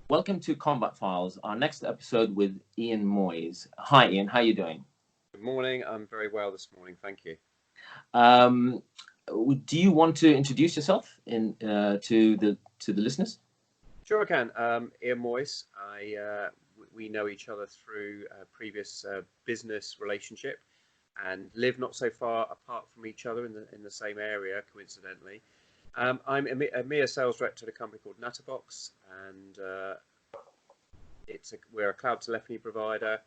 Welcome to Combat Files, our next episode with Ian Moyse. Hi, Ian. How are you doing? Good morning. I'm very well this morning. Thank you. Um, do you want to introduce yourself to the listeners? Sure, I can. Ian Moyse. We know each other through a previous business relationship and live not so far apart from each other in the same area, coincidentally. I'm a EMEA sales director at a company called NatterBox, and we're a cloud telephony provider.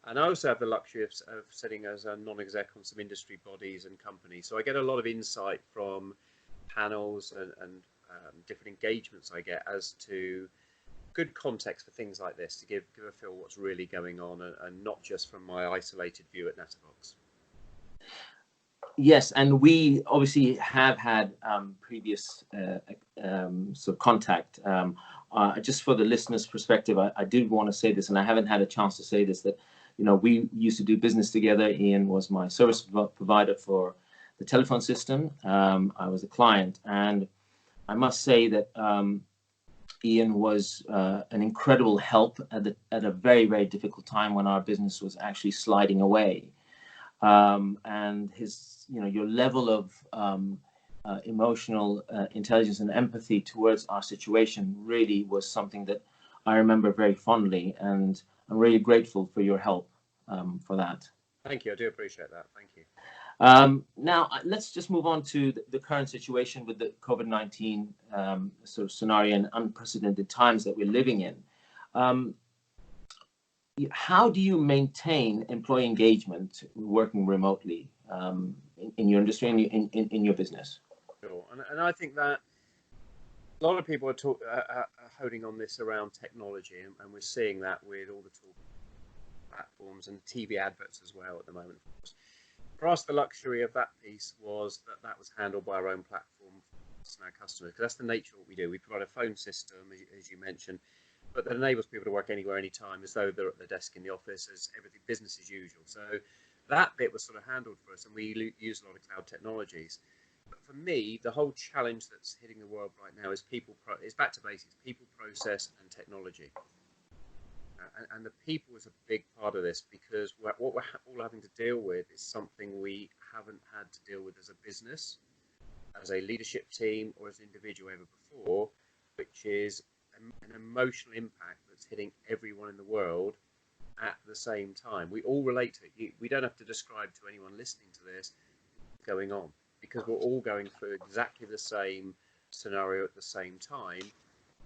And I also have the luxury of sitting as a non-exec on some industry bodies and companies. So I get a lot of insight from panels and different engagements I get as to good context for things like this to give a feel what's really going on and not just from my isolated view at NatterBox. Yes, and we obviously have had previous sort of contact. Just for the listeners' perspective, I did want to say this, and I haven't had a chance to say this, that we used to do business together. Ian was my service provider for the telephone system. I was a client, and I must say that Ian was an incredible help at a very, very difficult time when our business was actually sliding away. And your level of emotional intelligence and empathy towards our situation really was something that I remember very fondly, and I'm really grateful for your help for that. Thank you. I do appreciate that. Thank you. Now, let's just move on to the current situation with the COVID-19 sort of scenario and unprecedented times that we're living in. How do you maintain employee engagement working remotely in your industry and in your business? Sure. And I think that a lot of people are holding on this around technology, and we're seeing that with all the tool platforms and TV adverts as well at the moment. For us, the luxury of that piece was that was handled by our own platform and our customers, because that's the nature of what we do. We provide a phone system, as you mentioned, but that enables people to work anywhere, anytime, as though they're at their desk in the office, as everything business as usual. So that bit was sort of handled for us, and we use a lot of cloud technologies. But for me, the whole challenge that's hitting the world right now is it's back to basics: people, process, and technology. And the people is a big part of this, because what we're all having to deal with is something we haven't had to deal with as a business, as a leadership team, or as an individual ever before, which is an emotional impact that's hitting everyone in the world at the same time. We all relate to it. We don't have to describe to anyone listening to this what's going on, because we're all going through exactly the same scenario at the same time.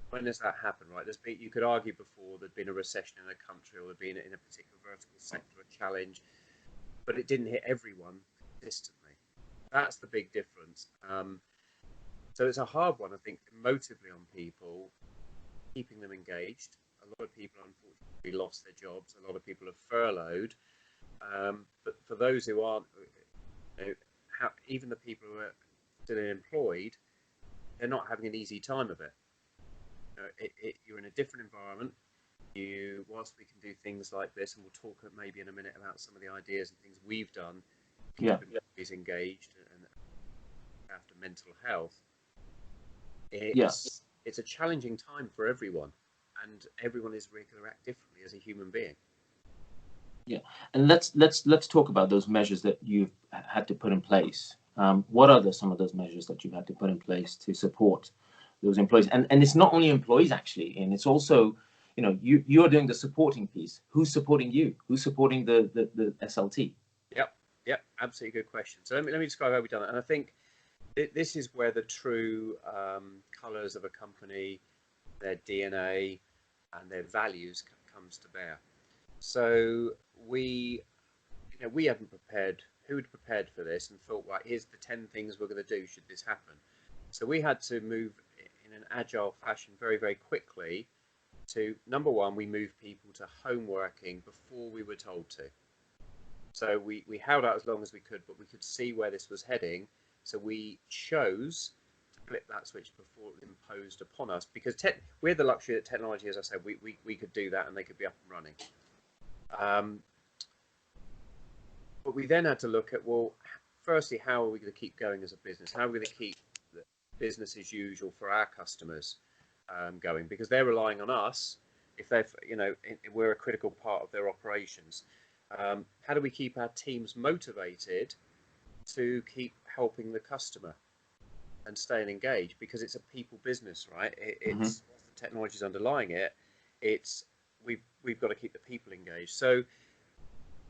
When does that happen, right? You could argue before there'd been a recession in a country, or there'd been in a particular vertical sector a challenge, but it didn't hit everyone consistently. That's the big difference. So it's a hard one, I think, emotively on people, keeping them engaged. A lot of people, unfortunately, lost their jobs. A lot of people are furloughed. But for those who aren't, even the people who are still employed, they're not having an easy time of it. You're in a different environment. Whilst we can do things like this, and we'll talk maybe in a minute about some of the ideas and things we've done to keep employees engaged and after mental health, it's a challenging time for everyone, and everyone is going to act differently as a human being. Yeah, and let's talk about those measures that you've had to put in place. What are some of those measures that you've had to put in place to support those employees? And it's not only employees, actually, and it's also, you're doing the supporting piece. Who's supporting you? Who's supporting the SLT? Yep, absolutely good question. So let me describe how we've done it. And I think this is where the true colours of a company, their DNA and their values comes to bear. So we haven't prepared. Who had prepared for this and thought, right, here's the 10 things we're going to do should this happen? So we had to move in an agile fashion very, very quickly to, number one, we moved people to home working before we were told to. So we held out as long as we could, but we could see where this was heading. So we chose to flip that switch before it was imposed upon us, because we had the luxury that technology, as I said, we could do that and they could be up and running. But we then had to look at, well, firstly, how are we going to keep going as a business? How are we going to keep the business as usual for our customers going? Because they're relying on us if they've, we're a critical part of their operations. How do we keep our teams motivated to keep helping the customer and staying engaged? Because it's a people business, right? It's the technology's underlying it. It's we've got to keep the people engaged. So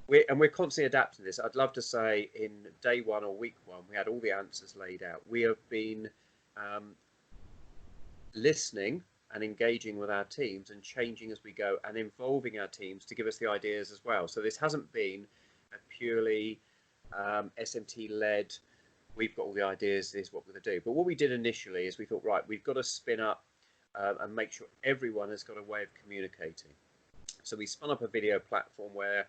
we're constantly adapting this. I'd love to say in day one or week one, we had all the answers laid out. We have been listening and engaging with our teams and changing as we go and involving our teams to give us the ideas as well. So this hasn't been a purely SMT-led, we've got all the ideas, this is what we're going to do. But what we did initially is we thought, right, we've got to spin up and make sure everyone has got a way of communicating. So we spun up a video platform where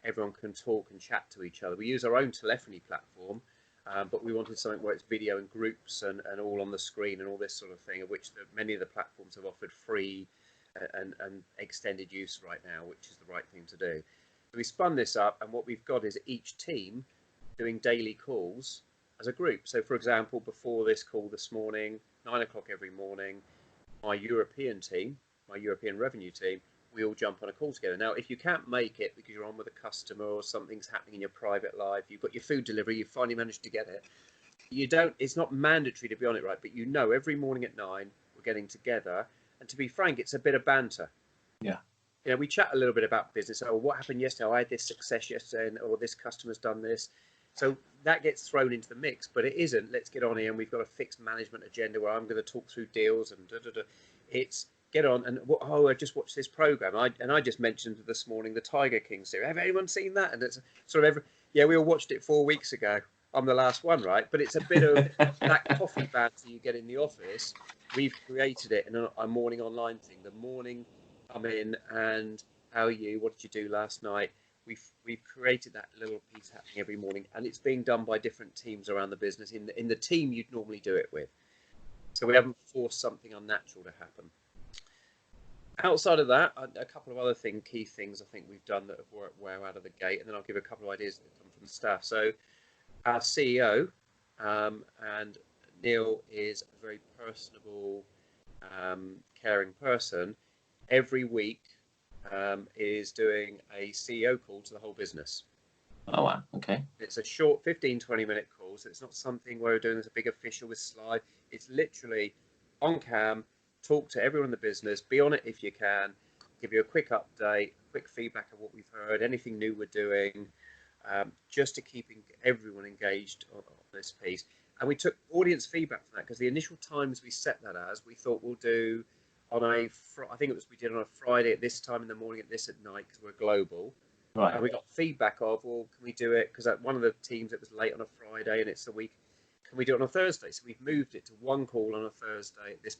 everyone can talk and chat to each other. We use our own telephony platform, but we wanted something where it's video in groups and all on the screen and all this sort of thing, of which many of the platforms have offered free and extended use right now, which is the right thing to do. So we spun this up, and what we've got is each team doing daily calls as a group. So for example, before this call this morning, 9 o'clock every morning, my European team, my European revenue team, we all jump on a call together. Now, if you can't make it because you're on with a customer or something's happening in your private life, you've got your food delivery, you finally managed to get it, it's not mandatory to be on it, right? But every morning at 9, we're getting together. And to be frank, it's a bit of banter. Yeah. We chat a little bit about business. Oh, what happened yesterday? Oh, I had this success yesterday, or this customer's done this. So that gets thrown into the mix, but it isn't. Let's get on here, and we've got a fixed management agenda where I'm going to talk through deals and It's get on and I just watched this program. I just mentioned this morning the Tiger King series. Have anyone seen that? And it's sort of we all watched it 4 weeks ago. I'm the last one, right? But it's a bit of that coffee banter you get in the office. We've created it in a morning online thing. The morning come in and how are you? What did you do last night? We've created that little piece happening every morning, and it's being done by different teams around the business in the team you'd normally do it with. So we haven't forced something unnatural to happen. Outside of that, a couple of other key things I think we've done that have worked well out of the gate, and then I'll give a couple of ideas that come from the staff. So our CEO, and Neil is a very personable, caring person. Every week is doing a CEO call to the whole business. Oh, wow. Okay. It's a short 15-20 minute call, so it's not something where we're doing this a big official with slide. It's literally on cam, talk to everyone in the business, be on it if you can, give you a quick update, quick feedback of what we've heard, anything new we're doing, just to keep everyone engaged on this piece. And we took audience feedback from that, because the initial times we set that as, we thought we'll do on I think it was we did on a Friday at this time in the morning, at this at night, because we're global. Right. And we got feedback of, well, can we do it? Because at one of the teams it was late on a Friday and it's the week. Can we do it on a Thursday? So we've moved it to one call on a Thursday at this.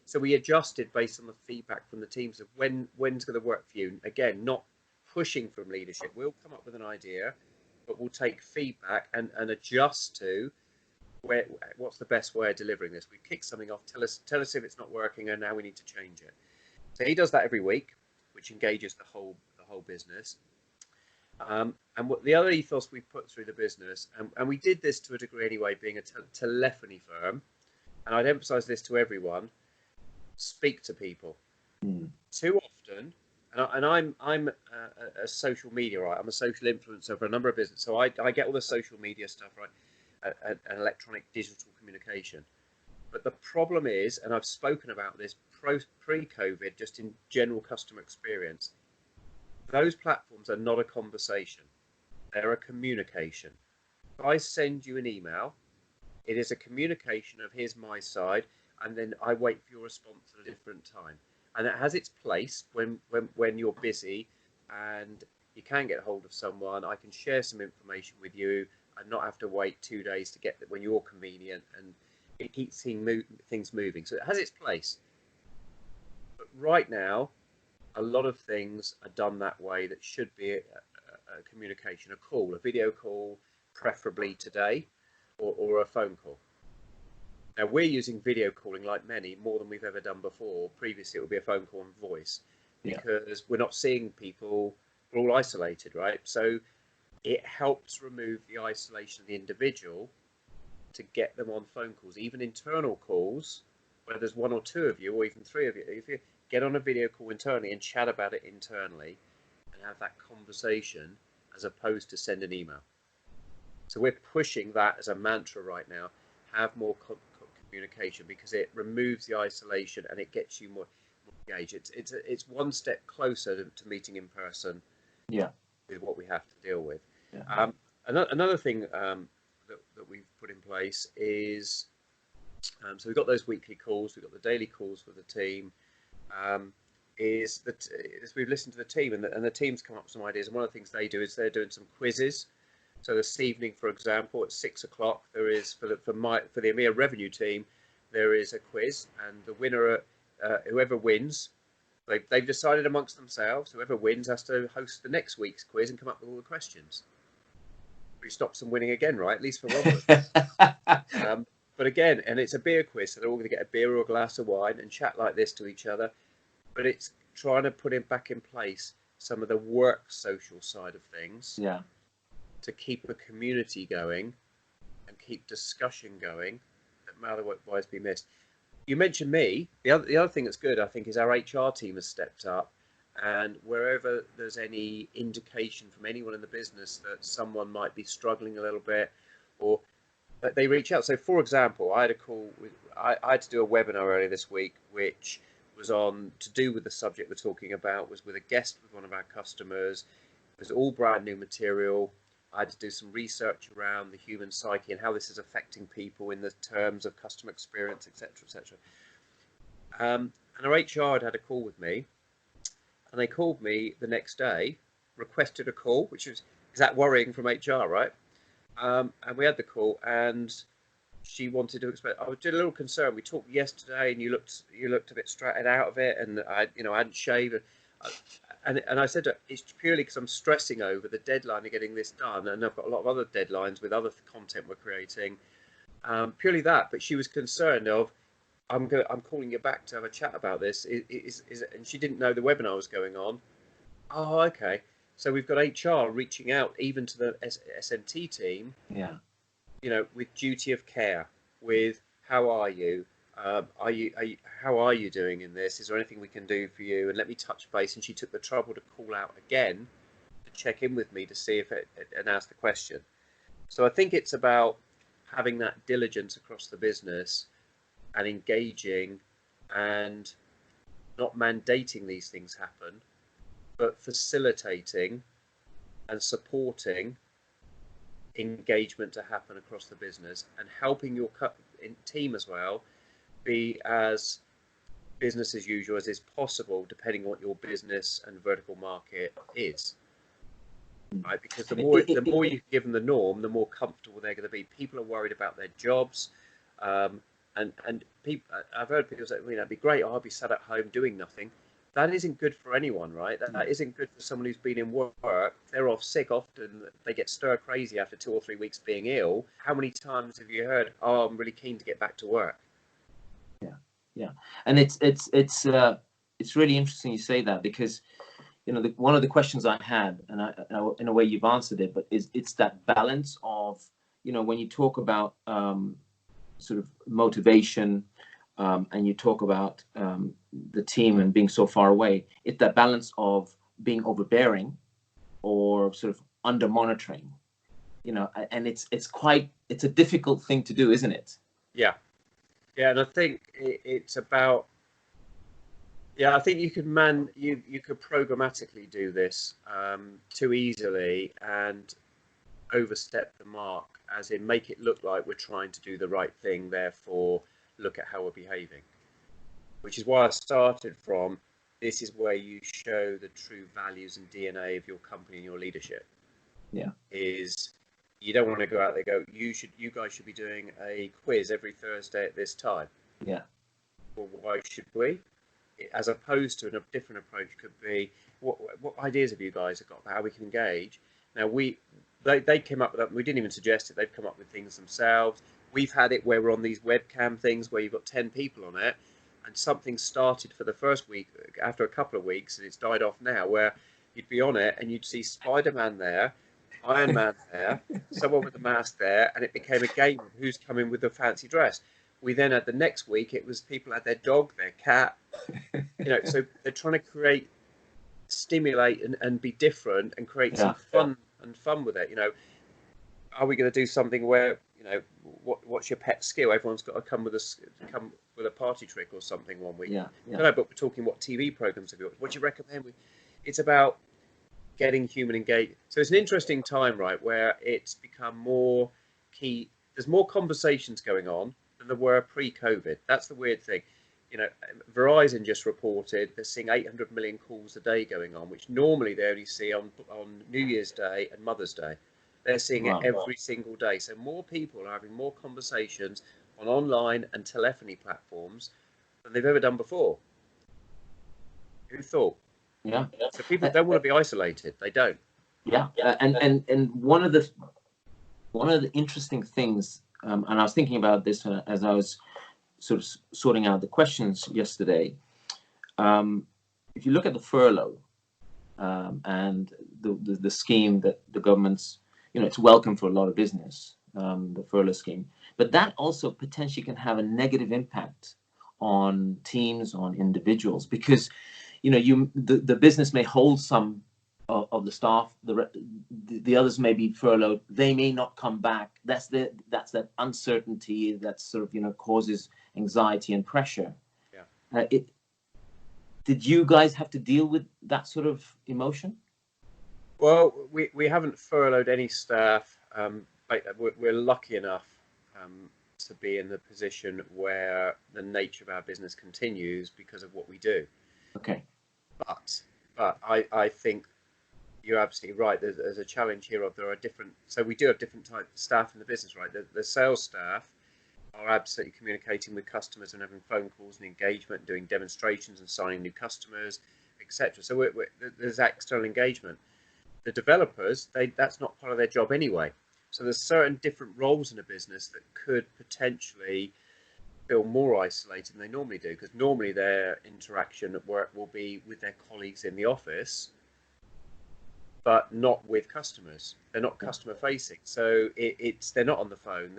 So we adjusted based on the feedback from the teams of when's going to work for you. Again, not pushing from leadership. We'll come up with an idea, but we'll take feedback and adjust to what's the best way of delivering this. We kick something off, tell us if it's not working, and now we need to change it. So he does that every week, which engages the whole business. And what the other ethos we put through the business, and we did this to a degree anyway, being a telephony firm, and I'd emphasize this to everyone: speak to people. Too often, and I'm a social media, right? I'm a social influencer for a number of businesses, so I get all the social media stuff, right, and electronic digital communication. But the problem is, and I've spoken about this pre-COVID, just in general customer experience, those platforms are not a conversation. They're a communication. If I send you an email, it is a communication of here's my side, and then I wait for your response at a different time. And it has its place when you're busy and you can get hold of someone. I can share some information with you and not have to wait 2 days to get that when you're convenient, and it keeps things moving. So it has its place. But right now, a lot of things are done that way that should be a communication, a call, a video call, preferably today, or a phone call. Now, we're using video calling, like many, more than we've ever done before. Previously, it would be a phone call and voice, because we're not seeing people, we're all isolated, right? So it helps remove the isolation of the individual to get them on phone calls, even internal calls, where there's 1 or 2 of you, or even 3 of you. If you get on a video call internally and chat about it internally and have that conversation as opposed to send an email. So we're pushing that as a mantra right now. Have more communication, because it removes the isolation and it gets you more engaged. It's one step closer to meeting in person. Yeah. With what we have to deal with. Yeah. Another thing that we've put in place is, so we've got those weekly calls, we've got the daily calls for the team. Is that as we've listened to the team, and the team's come up with some ideas, and one of the things they do is they're doing some quizzes. So this evening, for example, at 6 o'clock, there is for the EMEA revenue team, there is a quiz, and the winner, whoever wins, they've decided amongst themselves, whoever wins has to host the next week's quiz and come up with all the questions. We stops them winning again, right? At least for one of them. But again, and it's a beer quiz, so they're all going to get a beer or a glass of wine and chat like this to each other. But it's trying to put back in place some of the work social side of things. Yeah. To keep a community going and keep discussion going that may otherwise be missed. You mentioned me. The other thing that's good, I think, is our HR team has stepped up, and wherever there's any indication from anyone in the business that someone might be struggling a little bit, or that they reach out. So, for example, I had a call with, I had to do a webinar earlier this week, which was on to do with the subject we're talking about, was with a guest with one of our customers. It was all brand new material. I had to do some research around the human psyche and how this is affecting people in the terms of customer experience, etc., etc. And our HR had a call with me, and they called me the next day, requested a call, which is that worrying from HR, right? And we had the call, and she wanted to explain. I was a little concerned. We talked yesterday, and you looked a bit straightened out of it, and I hadn't shaved. And I said to her, it's purely because I'm stressing over the deadline of getting this done, and I've got a lot of other deadlines with other content we're creating. Purely that, but she was concerned of, I'm calling you back to have a chat about this. And she didn't know the webinar was going on. Oh, okay. So we've got HR reaching out even to the SMT team. Yeah. With duty of care, with how are you? How are you doing in this? Is there anything we can do for you? And let me touch base. And she took the trouble to call out again to check in with me to see if and ask the question. So I think it's about having that diligence across the business and engaging and not mandating these things happen, but facilitating and supporting engagement to happen across the business, and helping your team as well be as business as usual as is possible, depending on what your business and vertical market is. Right? Because the more you give them the norm, the more comfortable they're going to be. People are worried about their jobs, and people. I've heard people say, "It'd be great. I'll be sat at home doing nothing." That isn't good for anyone, right? That isn't good for someone who's been in work. They're off sick. Often they get stir crazy after 2 or 3 weeks being ill. How many times have you heard, "Oh, I'm really keen to get back to work"? Yeah, and it's really interesting you say that, because one of the questions I had, and I in a way you've answered it, but it's that balance of when you talk about sort of motivation, and you talk about the team and being so far away, it's that balance of being overbearing or sort of under monitoring, and it's a difficult thing to do, isn't it? Yeah, and I think it's about, I think you could programmatically do this too easily and overstep the mark, as in make it look like we're trying to do the right thing, therefore look at how we're behaving, which is why I started from, this is where you show the true values and DNA of your company and your leadership. Yeah. Is you don't want to go out there and go, you guys should be doing a quiz every Thursday at this time. Yeah. Well, why should we? As opposed to a different approach could be, what ideas have you guys got about how we can engage? Now they came up with that. We didn't even suggest it. They've come up with things themselves. We've had it where we're on these webcam things where you've got 10 people on it, and something started for the first week. After a couple of weeks, and it's died off now, where you'd be on it and you'd see Spider-Man there, Iron Man there, someone with a mask there, and it became a game of who's coming with a fancy dress. we then had the next week, it was people had their dog, their cat, so they're trying to stimulate and be different and create some fun with it. Are we going to do something where, what's your pet skill? Everyone's got to come with a party trick or something one week. Yeah. No, but we're talking what TV programs have you watched? What do you recommend? It's about getting human engaged. So it's an interesting time, right, where it's become more key. There's more conversations going on than there were pre-COVID. That's the weird thing. Verizon just reported they're seeing 800 million calls a day going on, which normally they only see on New Year's Day and Mother's Day. They're seeing it every single day. So more people are having more conversations on online and telephony platforms than they've ever done before. Who thought? Yeah. So people don't want to be isolated. They don't. Yeah. And one of the interesting things, and I was thinking about this as I was sort of sorting out the questions yesterday. If you look at the furlough and the scheme that the government's, it's welcome for a lot of business, the furlough scheme, but that also potentially can have a negative impact on teams, on individuals, because the business may hold some of the staff, the others may be furloughed, they may not come back. That's that uncertainty that sort of causes anxiety and pressure. Did you guys have to deal with that sort of emotion? Well, we haven't furloughed any staff. We're lucky enough to be in the position where the nature of our business continues because of what we do. Okay. But I think you're absolutely right. There's a challenge here of there are different. So we do have different types of staff in the business, right? The sales staff are absolutely communicating with customers and having phone calls and engagement, doing demonstrations and signing new customers, etc. So there's external engagement. The developers, that's not part of their job anyway. So there's certain different roles in a business that could potentially feel more isolated than they normally do, because normally their interaction at work will be with their colleagues in the office, but not with customers. They're not customer facing. So they're not on the phone.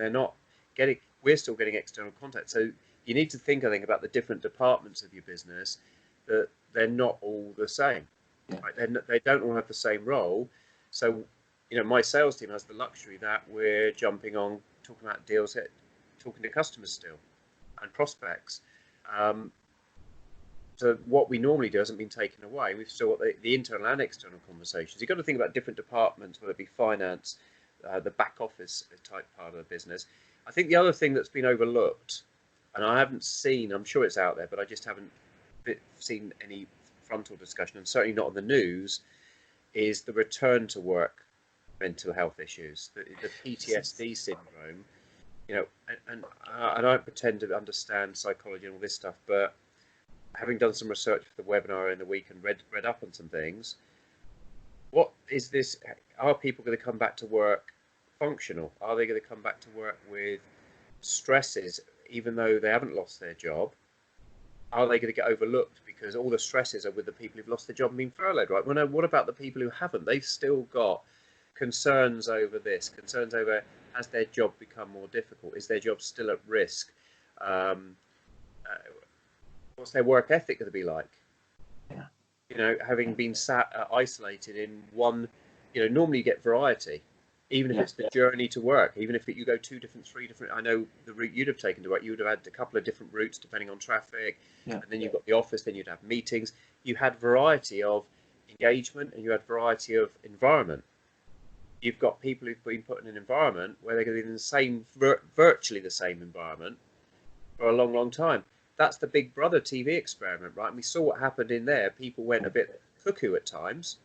We're still getting external contact. So you need to think, I think, about the different departments of your business, that they're not all the same. Right? They don't all have the same role. So, my sales team has the luxury that we're jumping on, talking about deals, talking to customers still and prospects. So what we normally do hasn't been taken away. We've still got the internal and external conversations. You've got to think about different departments, whether it be finance, the back office type part of the business. I think the other thing that's been overlooked, and I haven't seen, I'm sure it's out there, but I just haven't seen any frontal discussion, and certainly not on the news, is the return to work mental health issues, the PTSD syndrome. And I don't pretend to understand psychology and all this stuff, but having done some research for the webinar in the week and read up on some things, what is this? Are people going to come back to work functional? Are they going to come back to work with stresses, even though they haven't lost their job? Are they going to get overlooked because all the stresses are with the people who've lost their job and been furloughed, right? Well, no, what about the people who haven't? They've still got concerns over this, concerns over, has their job become more difficult? Is their job still at risk? What's their work ethic going to be like? Yeah. Having been isolated in one, normally you get variety, even if it's the journey to work, even if you go 3 different, I know the route you'd have taken to work, you would have had a couple of different routes depending on traffic, and then you've got the office, then you'd have meetings. You had variety of engagement and you had variety of environment. You've got people who've been put in an environment where they're going to be in the same, virtually the same environment for a long, long time. That's the Big Brother TV experiment, right? And we saw what happened in there. People went a bit cuckoo at times,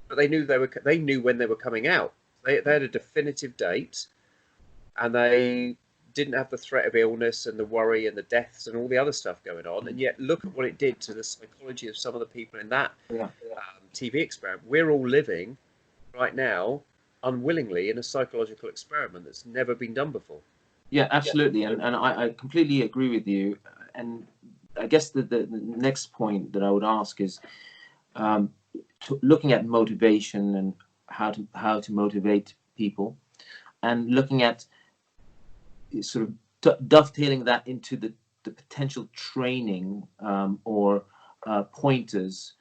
but they knew when they were coming out. They had a definitive date, and they didn't have the threat of illness and the worry and the deaths and all the other stuff going on. And yet, look at what it did to the psychology of some of the people in that TV experiment. We're all living right now unwillingly in a psychological experiment that's never been done before. Yeah, absolutely, and I completely agree with you. And I guess the next point that I would ask is looking at motivation and how to motivate people, and looking at sort of dovetailing that into the potential training or pointers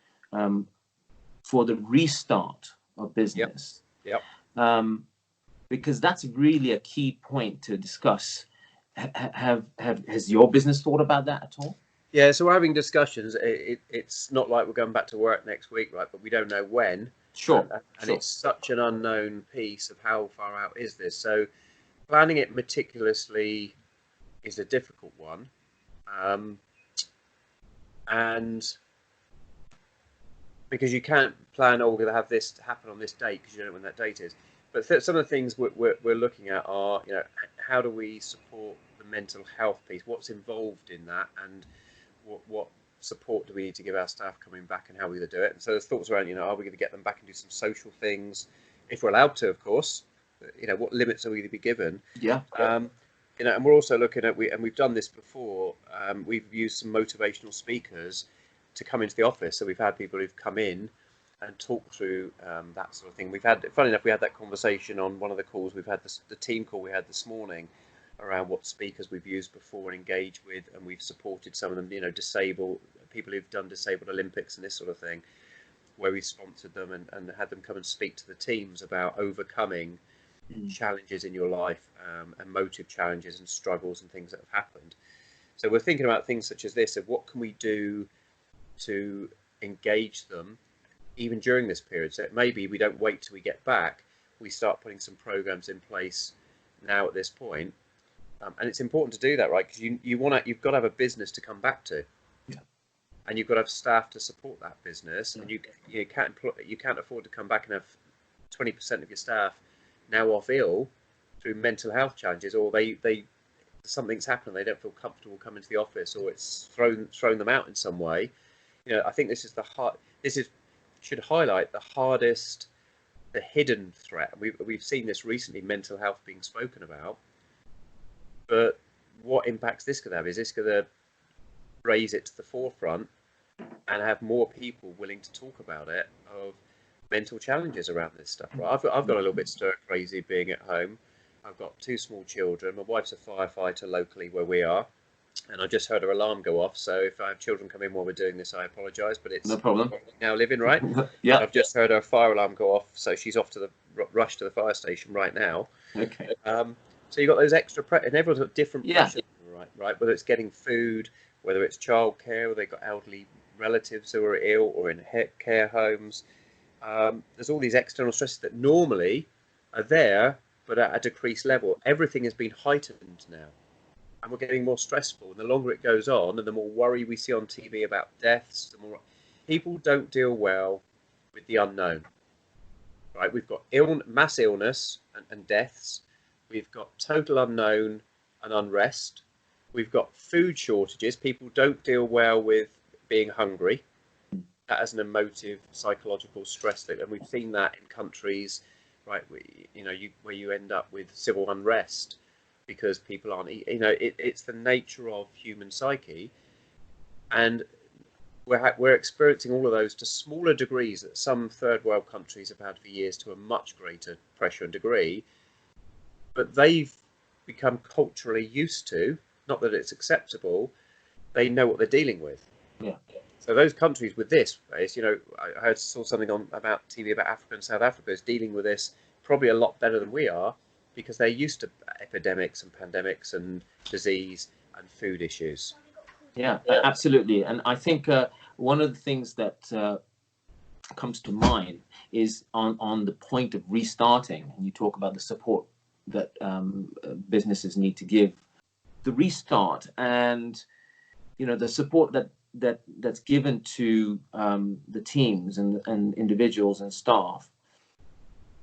for the restart of business. Yep. Because that's really a key point to discuss. Has your business thought about that at all? Yeah, so we're having discussions. It's not like we're going back to work next week, right? But we don't know when. Sure. And it's such an unknown piece of how far out is this. So planning it meticulously is a difficult one. And because you can't plan, oh, we're going to have this happen on this date because you don't know when that date is. But some of the things we're looking at are, how do we support the mental health piece? What's involved in that, and what support do we need to give our staff coming back, and how we're going to do it? And so there's thoughts around, are we going to get them back and do some social things, if we're allowed to, of course. What limits are we going to be given? Yeah. And we're also looking at, and we've done this before. We've used some motivational speakers to come into the office. So we've had people who've come in and talk through that sort of thing. Funny enough, we had that conversation on one of the calls. We've had the team call we had this morning around what speakers we've used before and engaged with, and we've supported some of them, disabled people who've done disabled Olympics and this sort of thing, where we sponsored them and had them come and speak to the teams about overcoming challenges in your life, emotive challenges and struggles and things that have happened. So we're thinking about things such as this, of what can we do to engage them even during this period. So maybe we don't wait till we get back, we start putting some programs in place now at this point. And it's important to do that, right? Because you've got to have a business to come back to. Yeah. And you've got to have staff to support that business. And you can't afford to come back and have 20% of your staff now off ill through mental health challenges, or they something's happened, they don't feel comfortable coming to the office, or it's thrown them out in some way. I think this should highlight the hardest, the hidden threat. We've seen this recently, mental health being spoken about. But what impacts this could have? Is this going to raise it to the forefront and have more people willing to talk about it, of mental challenges around this stuff? Right? I've got a little bit stir crazy being at home. I've got 2 small children. My wife's a firefighter locally where we are, and I just heard her alarm go off. So if I have children come in while we're doing this, I apologise. But it's no problem. Now living, right? Yeah. I've just heard her fire alarm go off, so she's off to the rush to the fire station right now. Okay. So you've got those extra and everyone's got different pressures, right? Whether it's getting food, whether it's childcare, or they've got elderly relatives who are ill or in care homes. There's all these external stresses that normally are there, but at a decreased level. Everything has been heightened now, and we're getting more stressful. And the longer it goes on, and the more worry we see on TV about deaths, the more people don't deal well with the unknown. Right? We've got mass illness and deaths. We've got total unknown and unrest. We've got food shortages. People don't deal well with being hungry. That as an emotive, psychological stress, and we've seen that in countries, right? Where you end up with civil unrest because people aren't. It's the nature of human psyche, and we're experiencing all of those to smaller degrees that some third world countries have had for years, to a much greater pressure and degree. But they've become culturally used to, not that it's acceptable, they know what they're dealing with. Yeah. So those countries with this, I saw something about TV about Africa and South Africa is dealing with this probably a lot better than we are, because they're used to epidemics and pandemics and disease and food issues. Yeah, absolutely. And I think one of the things that comes to mind is on the point of restarting, and you talk about the support that businesses need to give. The restart and the support that's given to the teams and individuals and staff,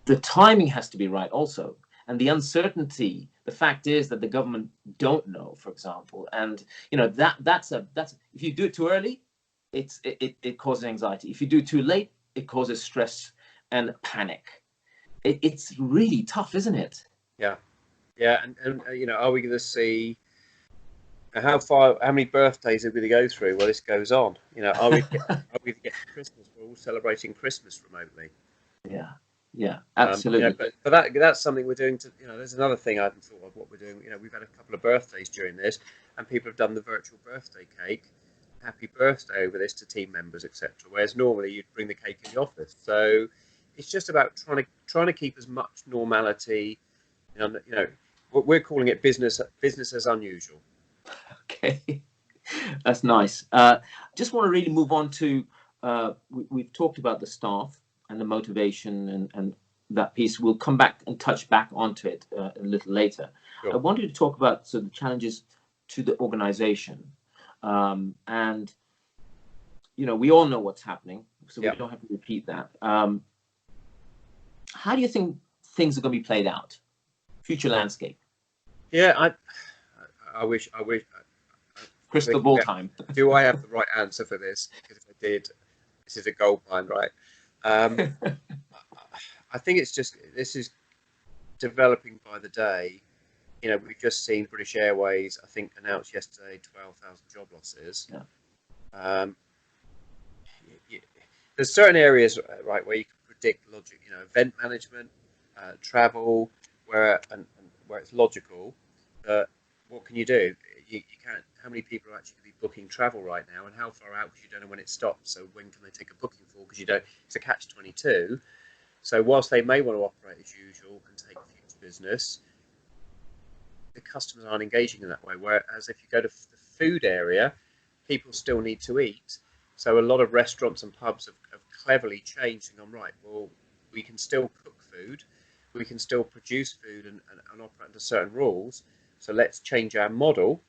the timing has to be right also, and the uncertainty. The fact is that the government don't know, for example, and that's if you do it too early, it causes anxiety. If you do it too late, it causes stress and panic. It's really tough, isn't it? Yeah, and are we going to see how many birthdays are we going to go through while this goes on? Are we going to get to Christmas? We're all celebrating Christmas remotely. Yeah. Yeah, You know, absolutely. but that's something we're doing to, you know, there's another thing I hadn't thought of what we're doing. You know, we've had a couple of birthdays during this, and people have done the virtual birthday cake, happy birthday over this to team members, etc. Whereas normally you'd bring the cake in the office. So it's just about trying to keep as much normality. You know, we're calling it business as unusual. Okay, that's nice. Just want to really move on to we've talked about the staff and the motivation and that piece. We'll come back and touch back onto it a little later. I Sure. wanted to talk about the challenges to the organization, and you know we all know what's happening, so we Yeah. don't have to repeat that. How do you think things are going to be played out? Future landscape, Yeah. I wish. crystal ball time. Do I have the right answer for this? Because if I did, this is a gold mine, right? Um, I think it's just this is developing by the day. You know, we've just seen British Airways, I think, announced yesterday 12,000 job losses. Yeah. Um, there's certain areas, right, where you can predict logic. You know, event management, travel, where it's logical. What can you do? You can't. How many people are actually booking travel right now, and how far out? Because you don't know when it stops. So when can they take a booking for? Because you don't. It's a catch-22. So whilst they may want to operate as usual and take future business, the customers aren't engaging in that way. Whereas if you go to the food area, people still need to eat. So a lot of restaurants and pubs have cleverly changed and gone, right, well, we can still cook food, we can still produce food and operate under certain rules. So let's change our model.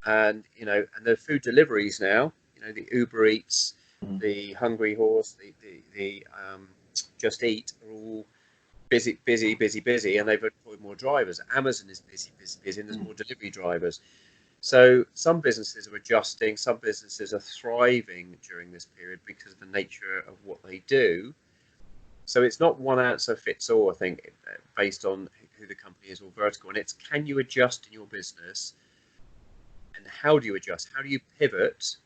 And, you know, and the food deliveries now, you know, the Uber Eats, the Hungry Horse, the Just Eat are all busy, and they've employed more drivers. Amazon is busy, and there's more delivery drivers. So some businesses are adjusting, some businesses are thriving during this period because of the nature of what they do. So it's not one answer fits all, I think, based on who the company is or vertical. And it's, can you adjust in your business? And how do you adjust? How do you pivot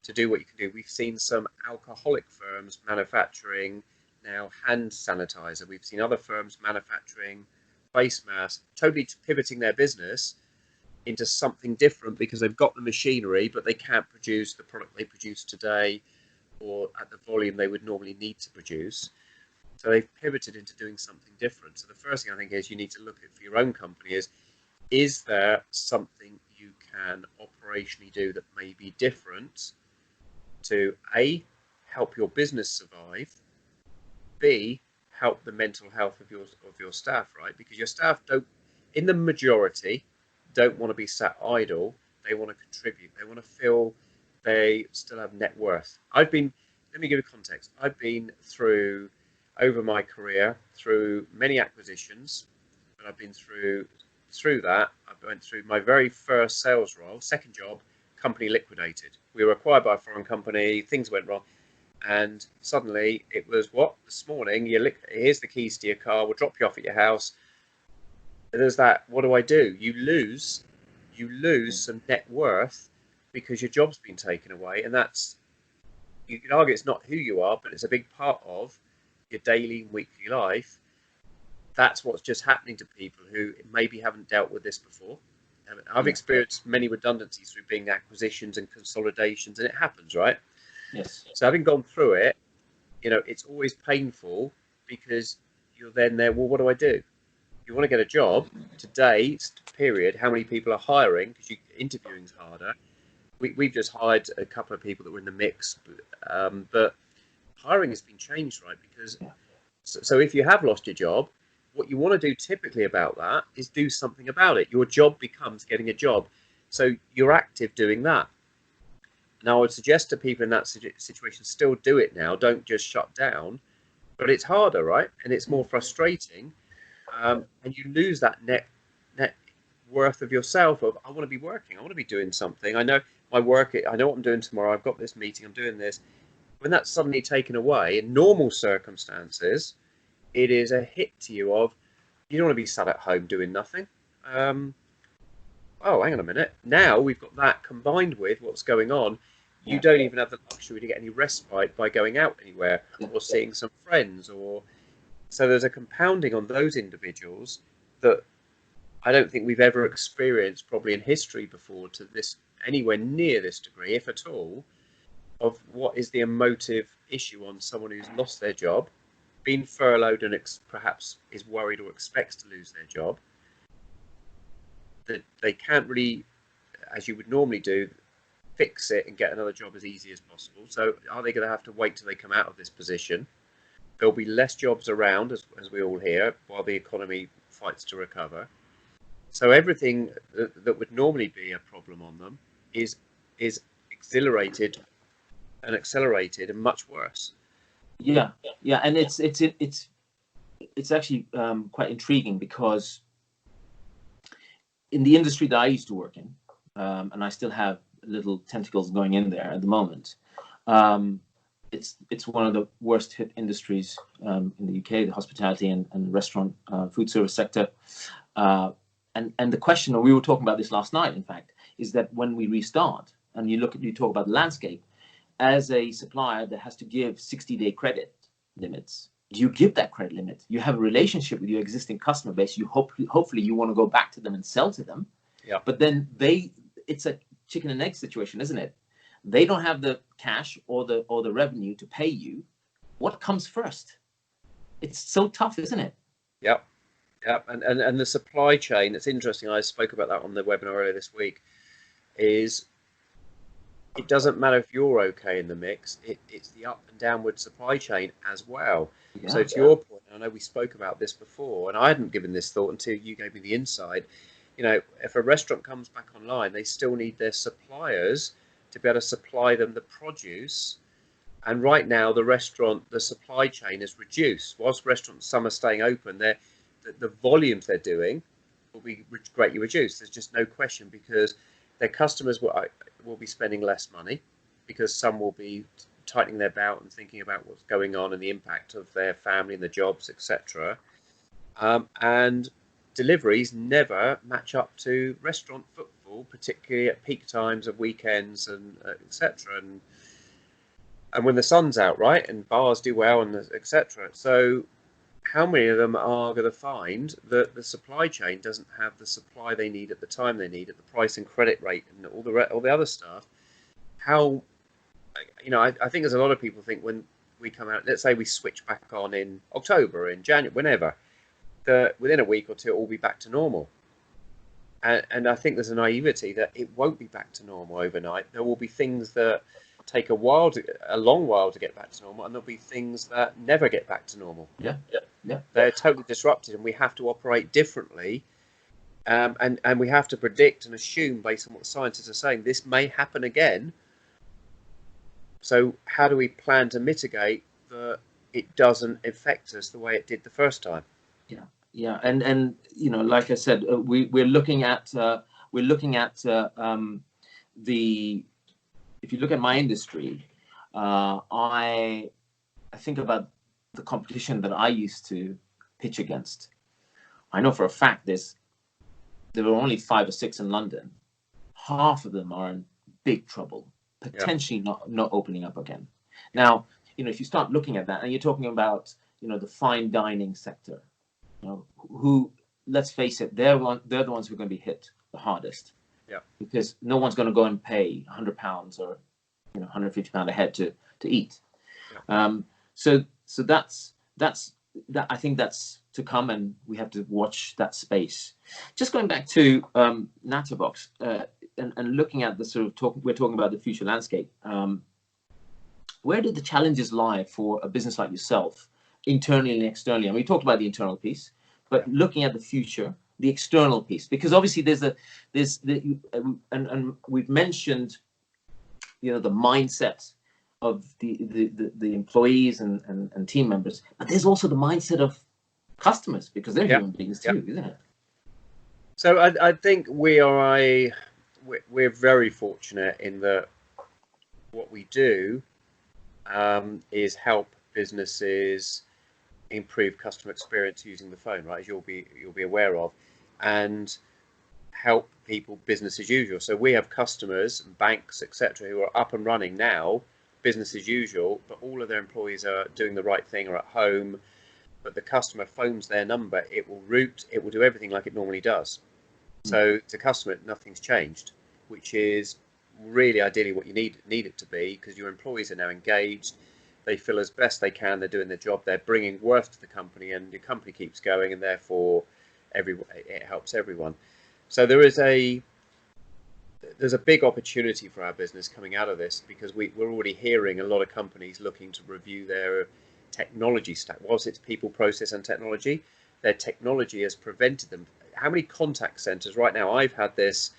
to do what you can do? We've seen some alcoholic firms manufacturing now hand sanitizer. We've seen other firms manufacturing face masks, totally pivoting their business into something different because they've got the machinery, but they can't produce the product they produce today or at the volume they would normally need to produce. So they've pivoted into doing something different. So the first thing I think is you need to look at for your own company is there something you can operationally do that may be different to A, help your business survive, B, help the mental health of your staff, right? Because your staff don't, in the majority, don't want to be sat idle. They want to contribute. They want to feel they still have net worth. Let me give you context. I've been through, over my career, through many acquisitions, but I've been through that. I went through my very first sales role, second job, company liquidated. We were acquired by a foreign company, things went wrong. And suddenly it was, what, this morning, here's the keys to your car, we'll drop you off at your house. There's that, what do I do? You lose some net worth because your job's been taken away. And that's, you can argue it's not who you are, but it's a big part of your daily and weekly life. That's what's just happening to people who maybe haven't dealt with this before. I've experienced many redundancies through being acquisitions and consolidations, and it happens, right? Yes. So having gone through it, you know, it's always painful because you're then there, well, what do I do? You want to get a job today, period. How many people are hiring? Because interviewing's harder. We've just hired a couple of people that were in the mix, but hiring has been changed, right? Because so if you have lost your job, what you want to do typically about that is do something about it. Your job becomes getting a job. So you're active doing that. Now, I would suggest to people in that situation, still do it now. Don't just shut down. But it's harder, right? And it's more frustrating. And you lose that net worth of yourself of, I want to be working. I want to be doing something. I know my work. I know what I'm doing tomorrow. I've got this meeting. I'm doing this. When that's suddenly taken away in normal circumstances, it is a hit to you of, you don't want to be sat at home doing nothing. Oh, hang on a minute. Now we've got that combined with what's going on. You don't even have the luxury to get any respite by going out anywhere or seeing some friends or So there's a compounding on those individuals that I don't think we've ever experienced probably in history before to this anywhere near this degree, if at all, of what is the emotive issue on someone who's lost their job, been furloughed and perhaps is worried or expects to lose their job, that they can't really, as you would normally do, fix it and get another job as easy as possible. So are they going to have to wait till they come out of this position? There'll be less jobs around, as we all hear, while the economy fights to recover. So everything that would normally be a problem on them is exhilarated and accelerated and much worse. Yeah, and it's actually quite intriguing, because in the industry that I used to work in, and I still have little tentacles going in there at the moment, it's one of the worst hit industries in the UK, the hospitality and restaurant food service sector. And the question, or we were talking about this last night, in fact, is that when we restart and you talk about the landscape, as a supplier that has to give 60-day credit limits, do you give that credit limit? You have a relationship with your existing customer base. You hopefully you want to go back to them and sell to them. Yeah. But then it's a chicken and egg situation, isn't it? They don't have the cash or the revenue to pay you. What comes first? It's so tough, isn't it? Yep. And the supply chain, it's interesting, I spoke about that on the webinar earlier this week, is it doesn't matter if you're okay in the mix, it's the up and downward supply chain as well. Yeah, so to your point, I know we spoke about this before, and I hadn't given this thought until you gave me the insight. You know, if a restaurant comes back online, they still need their suppliers to be able to supply them the produce. And right now, the supply chain is reduced. Whilst restaurants, some are staying open, the volumes they're doing will be greatly reduced. There's just no question, because their customers will be spending less money, because some will be tightening their belt and thinking about what's going on and the impact of their family and the jobs, etc. And deliveries never match up to restaurant footfall, particularly at peak times of weekends and etc. And when the sun's out, right, and bars do well and etc. So how many of them are going to find that the supply chain doesn't have the supply they need at the time they need, at the price and credit rate and all the other stuff? How, you know, I think there's a lot of people think when we come out, let's say we switch back on in October, in January, whenever, that within a week or two it will be back to normal. And I think there's a naivety that it won't be back to normal overnight. There will be things that take a long while to get back to normal, and there'll be things that never get back to normal. Yeah. They're totally disrupted, and we have to operate differently. And we have to predict and assume, based on what scientists are saying, this may happen again. So how do we plan to mitigate that it doesn't affect us the way it did the first time? Yeah, and you know, like I said, we're looking at the. If you look at my industry, I think about the competition that I used to pitch against. I know for a fact there were only 5 or 6 in London. Half of them are in big trouble, potentially not opening up again. Now, you know, if you start looking at that, and you're talking about, you know, the fine dining sector, you know, who, let's face it, they're the ones who are going to be hit the hardest. Yeah. Because no one's going to go and pay £100 or, you know, £150 a head to eat. Yeah. So that's I think that's to come, and we have to watch that space. Just going back to NatterBox and looking at the sort of we're talking about the future landscape. Where do the challenges lie for a business like yourself, internally and externally? And we talked about the internal piece, but looking at the future, the external piece, because obviously and we've mentioned, you know, the mindset of the employees and team members, but there's also the mindset of customers, because they're human beings too, isn't it? So I think we're very fortunate in that what we do is help businesses improve customer experience using the phone, right, as you'll be aware of, and help people business as usual. So we have customers and banks, etc., who are up and running now, business as usual, but all of their employees are doing the right thing, are at home, but the customer phones their number, it will route, it will do everything like it normally does. So to customer, nothing's changed, which is really ideally what you need it to be, because your employees are now engaged. They feel as best they can. They're doing their job. They're bringing worth to the company, and the company keeps going, and therefore it helps everyone. So there's a big opportunity for our business coming out of this, because we're already hearing a lot of companies looking to review their technology stack. Whilst it's people, process, and technology, their technology has prevented them. How many contact centers right now? I've had this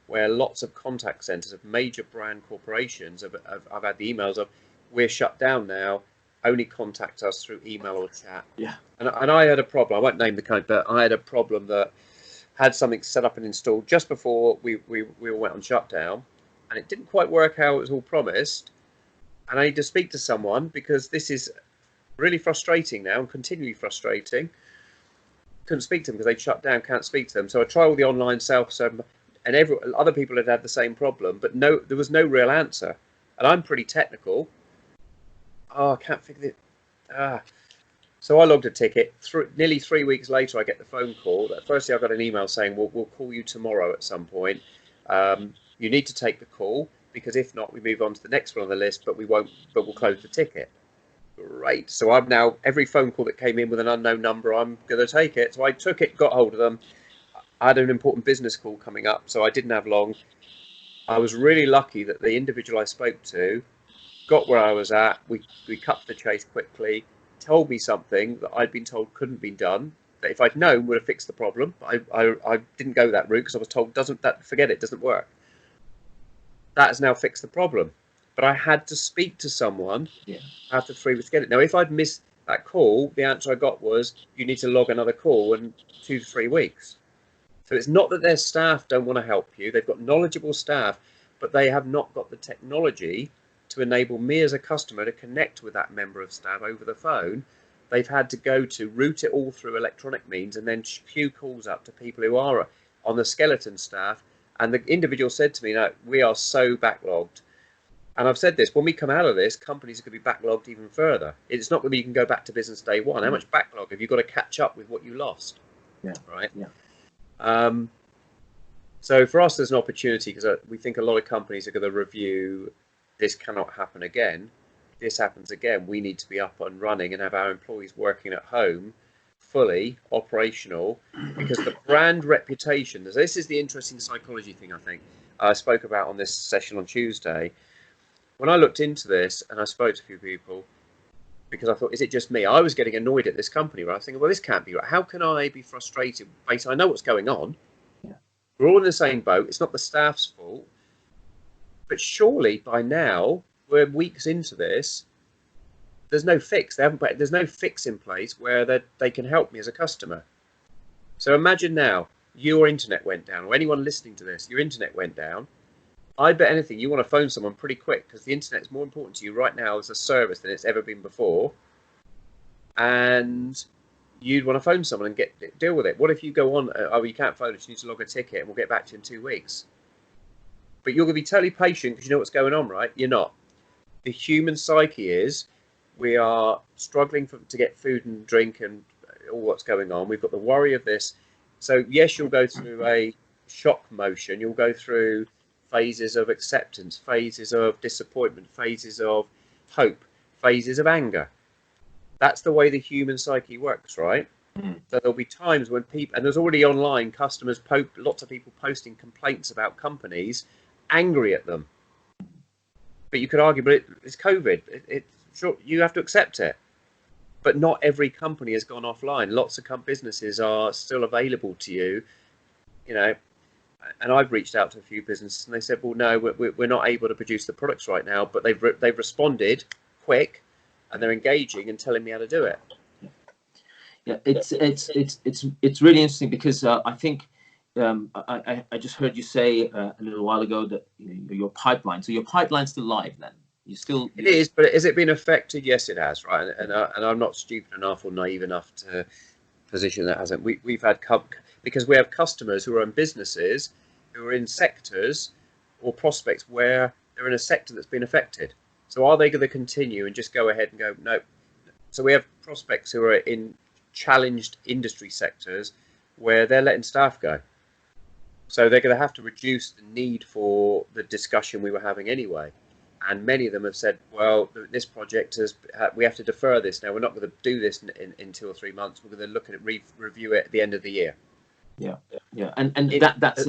where lots of contact centers of major brand corporations I've had the emails of, we're shut down now, only contact us through email or chat. Yeah. And I had a problem, I won't name the kind, but I had a problem that had something set up and installed just before we all went on shutdown, and it didn't quite work how it was all promised. And I need to speak to someone, because this is really frustrating now, and continually frustrating. Couldn't speak to them because they shut down, can't speak to them. So I tried all the online self-serve, and other people had the same problem, but there was no real answer. And I'm pretty technical. I can't figure it. So I logged a ticket. Nearly 3 weeks later, I get the phone call. Firstly, I got an email saying, we'll call you tomorrow at some point. You need to take the call, because if not, we move on to the next one on the list, but we'll close the ticket. Great. So I'm now, every phone call that came in with an unknown number, I'm going to take it. So I took it, got hold of them. I had an important business call coming up, so I didn't have long. I was really lucky that the individual I spoke to got where I was at. We cut to the chase quickly, told me something that I'd been told couldn't be done, that if I'd known would have fixed the problem. I didn't go that route, because I was told, forget it, doesn't work. That has now fixed the problem. But I had to speak to someone after 3 weeks to get it. Now, if I'd missed that call, the answer I got was, you need to log another call in 2 to 3 weeks. So it's not that their staff don't want to help you. They've got knowledgeable staff, but they have not got the technology to enable me as a customer to connect with that member of staff over the phone. They've had to route it all through electronic means, and then queue calls up to people who are on the skeleton staff. And the individual said to me, no, we are so backlogged. And I've said this, when we come out of this, companies are going to be backlogged even further. It's not going to be you can go back to business day one. How much backlog have you got to catch up with what you lost? Yeah. Right. Yeah. So for us, there's an opportunity, because we think a lot of companies are going to review, this cannot happen again. If this happens again, we need to be up and running and have our employees working at home, fully operational, because the brand reputation, this is the interesting psychology thing I think I spoke about on this session on Tuesday. When I looked into this and I spoke to a few people, because I thought, is it just me? I was getting annoyed at this company, right? I was thinking, well, this can't be right. How can I be frustrated? Basically, I know what's going on. Yeah. We're all in the same boat. It's not the staff's fault. But surely by now, we're weeks into this, there's no fix. There's no fix in place where they can help me as a customer. So imagine now, your internet went down, or anyone listening to this, your internet went down. I bet anything you want to phone someone pretty quick, because the internet is more important to you right now as a service than it's ever been before. And you'd want to phone someone and deal with it. What if you go on, you can't phone us, you need to log a ticket, and we'll get back to you in 2 weeks. But you're going to be totally patient because you know what's going on, right? You're not. The human psyche is, we are struggling to get food and drink and all what's going on. We've got the worry of this. So yes, you'll go through a shock motion. You'll go through phases of acceptance, phases of disappointment, phases of hope, phases of anger. That's the way the human psyche works, right? So there'll be times when people, and there's already online customers, lots of people posting complaints about companies, angry at them. But you could argue, but it's COVID. Sure, you have to accept it. But not every company has gone offline. Lots of businesses are still available to you, And I've reached out to a few businesses, and they said, "Well, no, we're not able to produce the products right now." But they've responded quick, and they're engaging and telling me how to do it. Yeah, it's really interesting, because I think I just heard you say a little while ago that your pipeline. So your pipeline's still live then. It is, but has it been affected? Yes, it has, right? And I'm not stupid enough or naive enough to position that hasn't. We've had because we have customers who are in businesses who are in sectors or prospects where they're in a sector that's been affected. So are they going to continue and just go ahead and go, no? So we have prospects who are in challenged industry sectors where they're letting staff go. So they're going to have to reduce the need for the discussion we were having anyway. And many of them have said, well, this project we have to defer this now. We're not going to do this in 2 or 3 months. We're going to look at it, review it at the end of the year. Yeah. And that's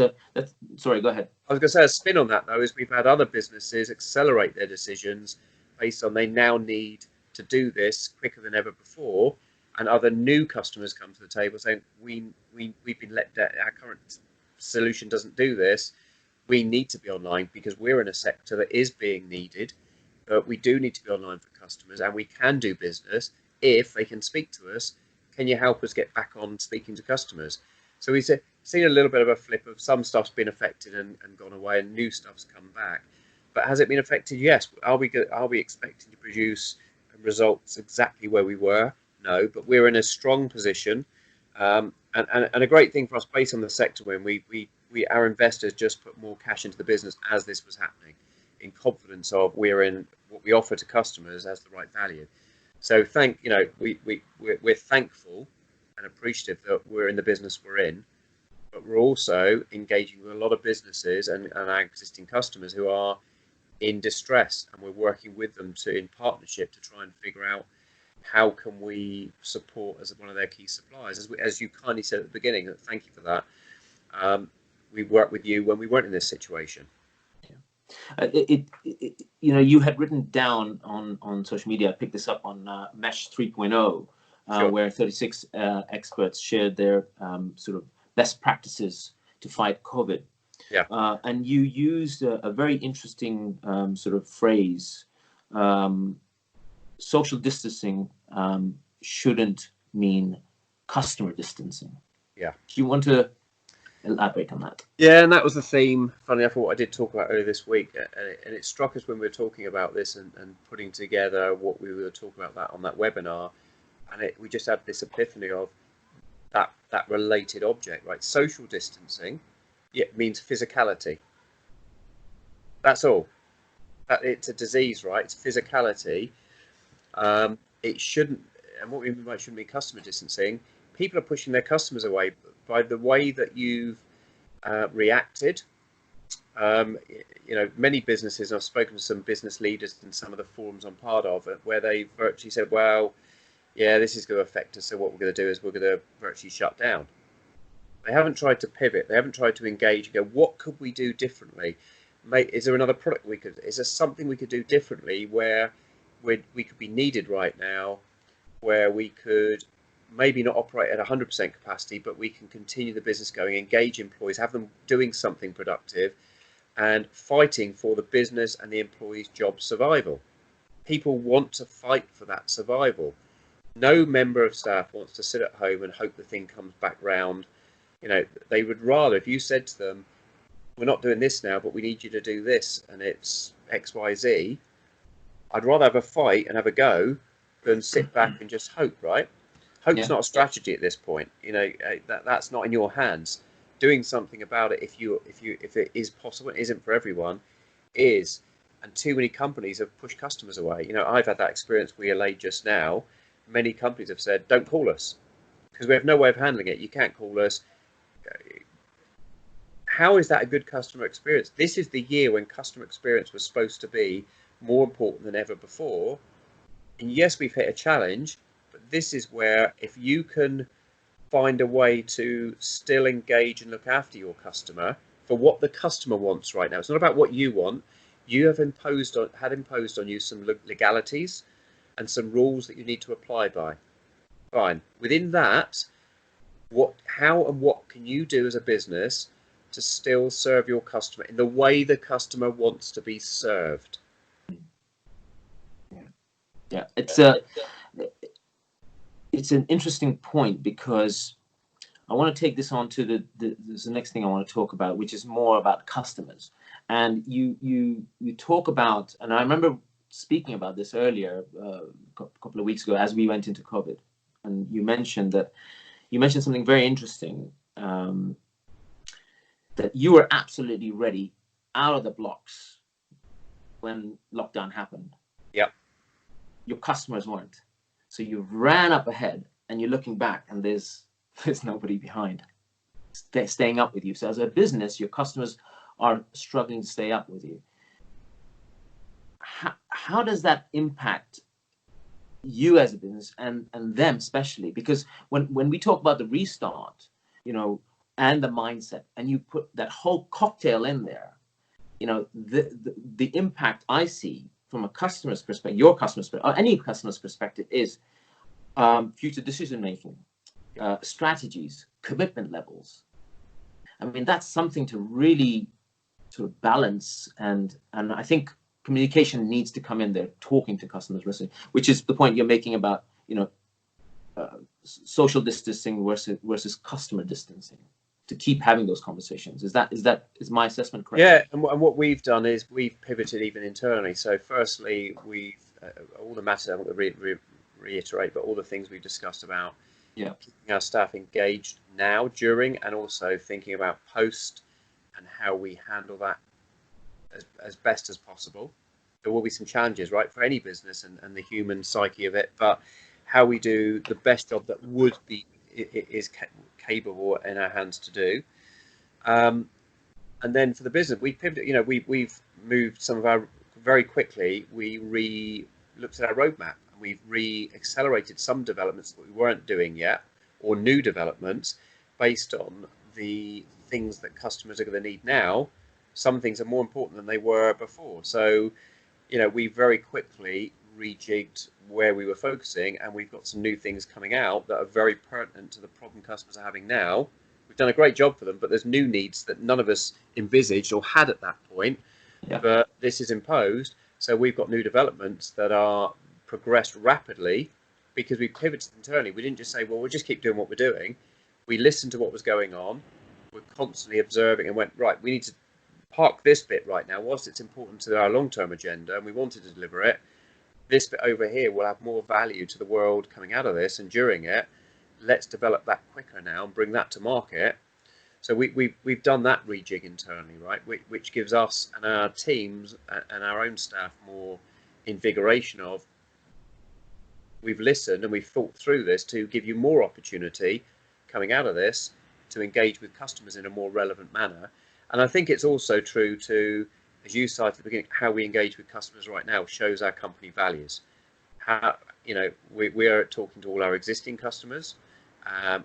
sorry, go ahead. I was going to say a spin on that, though, is we've had other businesses accelerate their decisions based on they now need to do this quicker than ever before. And other new customers come to the table saying, we've been let down. Our current solution doesn't do this. We need to be online because we're in a sector that is being needed. But we do need to be online for customers, and we can do business if they can speak to us. Can you help us get back on speaking to customers? So we've seen a little bit of a flip of some stuff's been affected and gone away, and new stuff's come back. But has it been affected? Yes. Are we expecting to produce results exactly where we were? No, but we're in a strong position, and a great thing for us based on the sector when our investors just put more cash into the business as this was happening, in confidence of we're in what we offer to customers as the right value. So we're thankful and appreciative that we're in the business we're in, but we're also engaging with a lot of businesses and our existing customers who are in distress, and we're working with them in partnership to try and figure out how can we support as one of their key suppliers. As you kindly said at the beginning, thank you for that. We worked with you when we weren't in this situation. You had written down on social media, I picked this up on Mesh 3.0, Sure. where 36 experts shared their sort of best practices to fight COVID. Yeah. And you used a very interesting sort of phrase. Social distancing shouldn't mean customer distancing. Yeah. Do you want to elaborate on that? Yeah, and that was the theme, funny enough, what I did talk about earlier this week. And it struck us when we were talking about this and putting together what we were talking about on that webinar. And we just had this epiphany of that related object, right? Social distancing, means physicality. That's all. It's a disease, right? It's physicality. It shouldn't, and what we mean by it shouldn't be customer distancing. People are pushing their customers away by the way that you've reacted. Many businesses, I've spoken to some business leaders in some of the forums I'm part of, where they virtually said, well, yeah, this is going to affect us, so what we're going to do is we're going to virtually shut down. They haven't tried to pivot. They haven't tried to engage and go, what could we do differently? Is there another product is there something we could do differently where we could be needed right now, where we could maybe not operate at 100% capacity, but we can continue the business going, engage employees, have them doing something productive and fighting for the business and the employees' job survival. People want to fight for that survival. No member of staff wants to sit at home and hope the thing comes back round. They would rather, if you said to them, we're not doing this now, but we need you to do this, and it's XYZ, I'd rather have a fight and have a go than sit back and just hope, right? Hope's not a strategy at this point. That's not in your hands. Doing something about it, if it is possible, it isn't for everyone, is. And too many companies have pushed customers away. I've had that experience we allayed just now. Many companies have said, don't call us because we have no way of handling it. You can't call us. How is that a good customer experience? This is the year when customer experience was supposed to be more important than ever before. And yes, we've hit a challenge, but this is where if you can find a way to still engage and look after your customer for what the customer wants right now. It's not about what you want. You have imposed on you some legalities and some rules that you need to apply by. Fine. Within that, how and what can you do as a business to still serve your customer in the way the customer wants to be served? Yeah, it's an interesting point, because I want to take this on to the next thing I want to talk about, which is more about customers. And you talk about, and I remember speaking about this earlier a couple of weeks ago as we went into COVID, and you mentioned something very interesting, that you were absolutely ready out of the blocks when lockdown happened. Yep. Your customers weren't. So you ran up ahead and you're looking back and there's nobody behind staying up with you. So as a business, your customers are struggling to stay up with you. How does that impact you as a business and them especially? Because when we talk about the restart, you know, and the mindset, and you put that whole cocktail in there, you know, the impact I see from a customer's perspective, your customer's perspective, or any customer's perspective, is future decision making, strategies, commitment levels. I mean, that's something to really sort of balance, and I think communication needs to come in there, talking to customers, listening, which is the point you're making about, you know, social distancing versus customer distancing, to keep having those conversations. Is my assessment correct? Yeah, and what we've done is we've pivoted even internally. So firstly, we've all the matters, I'm going to reiterate, but all the things we've discussed about keeping our staff engaged now, during, and also thinking about post and how we handle that as best as possible. There will be some challenges, right, for any business and the human psyche of it, but how we do the best job that is capable in our hands to do. And then for the business, we pivoted. You know, we've moved some of our very quickly. We looked at our roadmap, and we've accelerated some developments that we weren't doing yet, or new developments based on the things that customers are going to need now. Some things are more important than they were before. So, you know, we very quickly rejigged where we were focusing, and we've got some new things coming out that are very pertinent to the problem customers are having now. We've done a great job for them, but there's new needs that none of us envisaged or had at that point. But this is imposed. So we've got new developments that are progressed rapidly because we pivoted internally. We didn't just say, well, we'll just keep doing what we're doing. We listened to what was going on. We're constantly observing and went, right, we need to park this bit right now. Whilst it's important to our long-term agenda and we wanted to deliver it, this bit over here will have more value to the world coming out of this and during it. Let's develop that quicker now and bring that to market. So we've done that rejig internally, right, which gives us and our teams and our own staff more invigoration of, we've listened and we've thought through this to give you more opportunity coming out of this to engage with customers in a more relevant manner. And I think it's also true to, as you cited at the beginning, how we engage with customers right now shows our company values. How, you know, we are talking to all our existing customers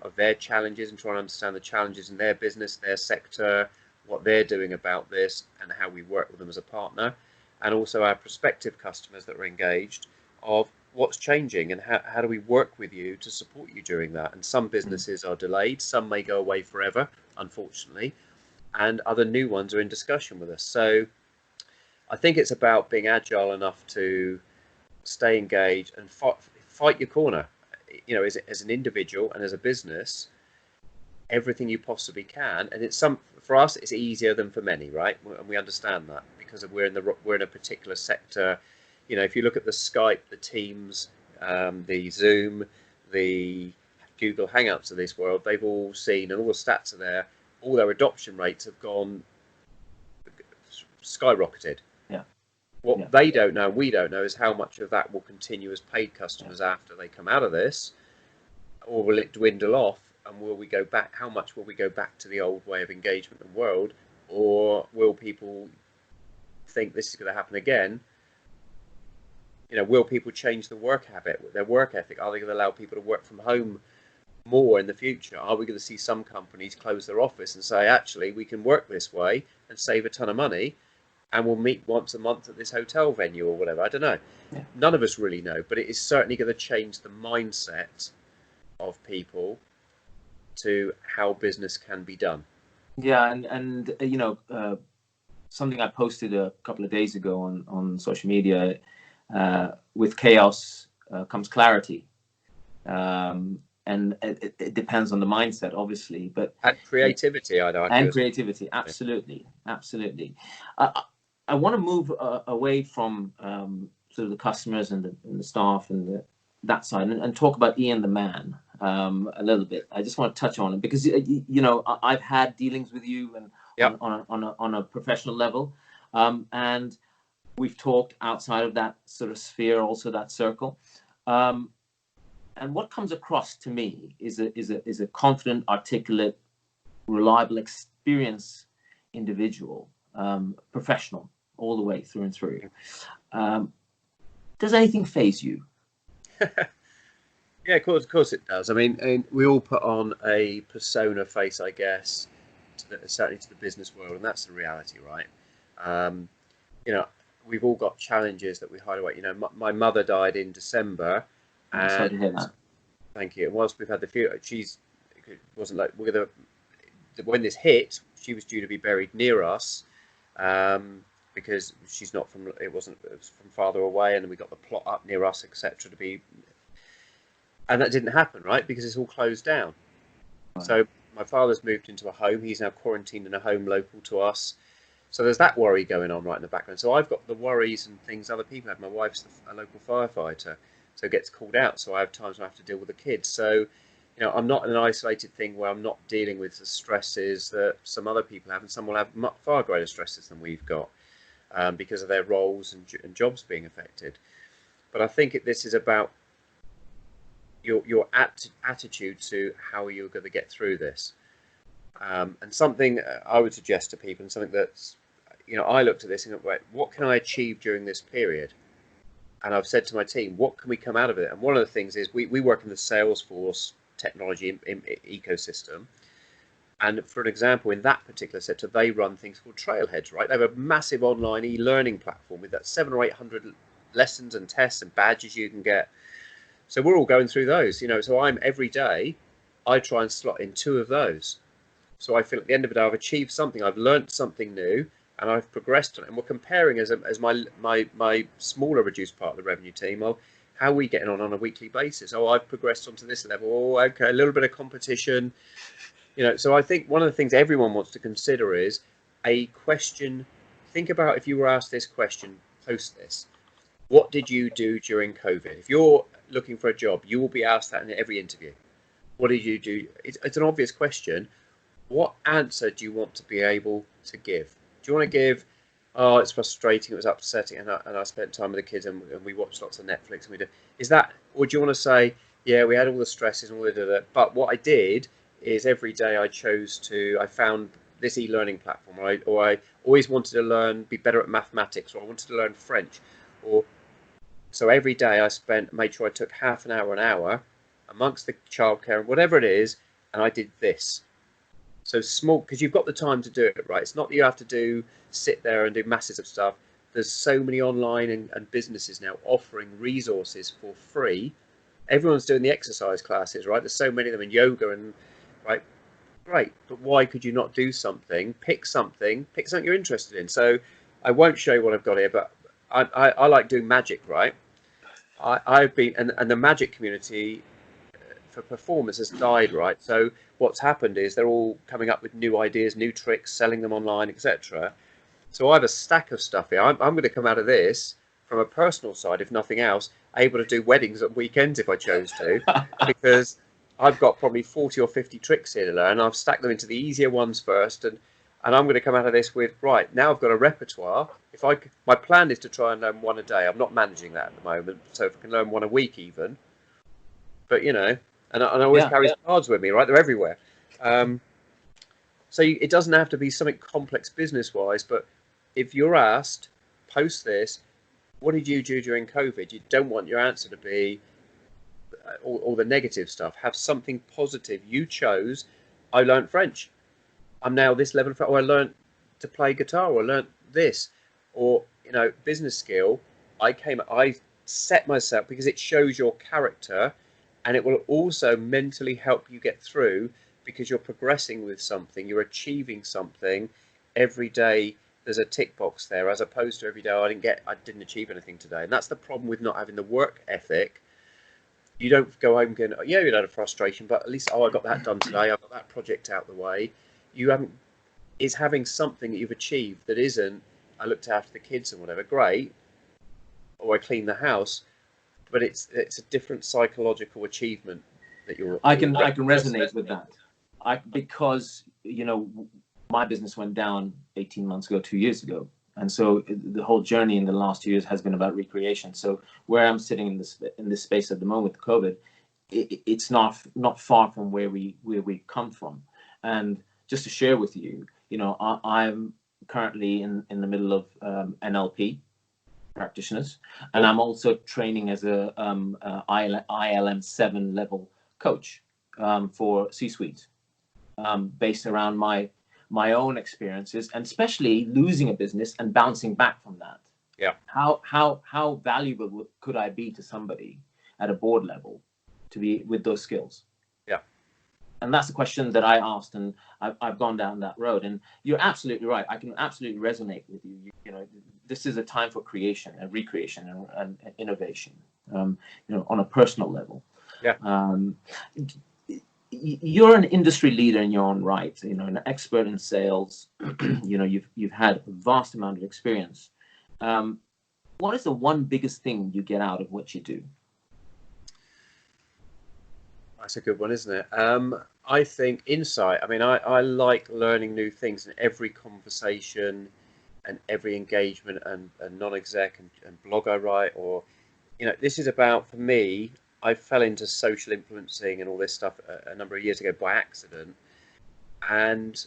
of their challenges and trying to understand the challenges in their business, their sector, what they're doing about this, and how we work with them as a partner. And also our prospective customers that are engaged of what's changing and how do we work with you to support you during that. And some businesses are delayed, some may go away forever, unfortunately, and other new ones are in discussion with us. So I think it's about being agile enough to stay engaged and fight your corner. You know, as an individual and as a business, everything you possibly can. And it's for us, it's easier than for many, right? And we understand that because we're in a particular sector. You know, if you look at the Skype, the Teams, the Zoom, the Google Hangouts of this world, they've all seen, and all the stats are there, all their adoption rates have gone skyrocketed. What they don't know, we don't know, is how much of that will continue as paid customers after they come out of this, or will it dwindle off, and will we go back? How much will we go back to the old way of engagement and world, or will people think this is going to happen again? You know, will people change the work habit, their work ethic? Are they going to allow people to work from home more in the future? Are we going to see some companies close their office and say, actually, we can work this way and save a ton of money, and we'll meet once a month at this hotel venue or whatever? I don't know. None of us really know, but it is certainly going to change the mindset of people to how business can be done. Yeah, and you know, something I posted a couple of days ago on social media, with chaos comes clarity. And it depends on the mindset, obviously, but and creativity, I'd argue. And creativity, absolutely. I want to move away from sort of the customers and the staff and that side, and talk about Ian the man a little bit. I just want to touch on it because you know, I've had dealings with you and on a professional level, and we've talked outside of that sort of sphere, also that circle. And what comes across to me is a confident, articulate, reliable, experienced individual, professional all the way through and through. Does anything faze you? Yeah, of course it does. I mean, we all put on a persona face, I guess, certainly to the business world, and that's the reality, right? You know, we've all got challenges that we hide away. You know, my mother died in December, I'm sorry to hear that. Thank you. And whilst we've had it wasn't like when this hit, she was due to be buried near us, because she's not from. It was from farther away, and then we got the plot up near us, etc. to be. And that didn't happen, right? Because it's all closed down. Right. So my father's moved into a home. He's now quarantined in a home local to us. So there's that worry going on right in the background. So I've got the worries and things other people have. My wife's a local firefighter, so gets called out. So I have times when I have to deal with the kids. So, you know, I'm not in an isolated thing where I'm not dealing with the stresses that some other people have, and some will have far greater stresses than we've got, because of their roles and jobs being affected. But I think this is about your attitude to how you're going to get through this, and something I would suggest to people, and something that's, you know, I looked at this and went, what can I achieve during this period? And I've said to my team, what can we come out of it? And one of the things is we work in the Salesforce technology ecosystem, and for an example, in that particular sector, they run things called Trailheads, right? They have a massive online e-learning platform with that 700 or 800 lessons and tests and badges you can get. So we're all going through those, you know. So every day, I try and slot in 2 of those. So I feel at the end of the day, I've achieved something, I've learnt something new, and I've progressed on it. And we're comparing as my smaller reduced part of the revenue team, how are we getting on a weekly basis? Oh, I've progressed onto this level. Oh, okay, a little bit of competition, you know. So I think one of the things everyone wants to consider is a question. Think about if you were asked this question post this. What did you do during COVID? If you're looking for a job, you will be asked that in every interview. What did you do? It's an obvious question. What answer do you want to be able to give? Do you want to give, oh, it's frustrating, it was upsetting, and I spent time with the kids, and we watched lots of Netflix, and is that, or do you want to say, yeah, we had all the stresses and all that, but what I did is every day I found this e-learning platform, or I always wanted to be better at mathematics, or I wanted to learn French, so every day I made sure I took half an hour amongst the childcare, whatever it is, and I did this. So small, because you've got the time to do it, right? It's not that you have to sit there and do masses of stuff. There's so many online and businesses now offering resources for free. Everyone's doing the exercise classes, right? There's so many of them in yoga, and right, great. But why could you not do something? Pick something you're interested in. So I won't show you what I've got here, but I like doing magic, right? I've been, and the magic community for performers has died, right? So what's happened is they're all coming up with new ideas, new tricks, selling them online, etc. So I have a stack of stuff here. I'm going to come out of this from a personal side, if nothing else, able to do weddings at weekends if I chose to, because I've got probably 40 or 50 tricks here to learn. I've stacked them into the easier ones first, and I'm going to come out of this with, right, now I've got a repertoire. My plan is to try and learn 1 a day. I'm not managing that at the moment, so if I can learn 1 a week even, but you know, and I always carry cards with me, right? They're everywhere. So it doesn't have to be something complex business-wise, but if you're asked, post this, what did you do during COVID? You don't want your answer to be all the negative stuff. Have something positive. You chose, I learned French. I'm now this level of, or I learned to play guitar, or I learned this, or, you know, business skill. I set myself, because it shows your character, and it will also mentally help you get through, because you're progressing with something, you're achieving something every day. There's a tick box there, as opposed to every day I didn't achieve anything today. And that's the problem with not having the work ethic. You don't go home going, oh, yeah, you had a frustration, but at least, I got that done today, I got that project out the way. It's having something that you've achieved that isn't, I looked after the kids and whatever, great, or I cleaned the house, but it's a different psychological achievement that I can resonate with that. Because, you know, my business went down 18 months ago, 2 years ago. And so the whole journey in the last 2 years has been about recreation. So where I'm sitting in this space at the moment with COVID, it's not far from where we come from. And just to share with you, I'm currently in the middle of NLP practitioners, and I'm also training as a ILM 7 level coach for C-suite, based around my own experiences, and especially losing a business and bouncing back from that. Yeah. How valuable could I be to somebody at a board level to be with those skills? Yeah. And that's the question that I asked, and I've gone down that road. And you're absolutely right. I can absolutely resonate with you. This is a time for creation and recreation and innovation, on a personal level. Yeah. You're an industry leader in your own right, an expert in sales. You've had a vast amount of experience. What is the one biggest thing you get out of what you do? That's a good one, isn't it? I think insight. I mean, I like learning new things in every conversation and every engagement and non-exec and blog I write, or, this is about, for me, I fell into social influencing and all this stuff a number of years ago by accident. And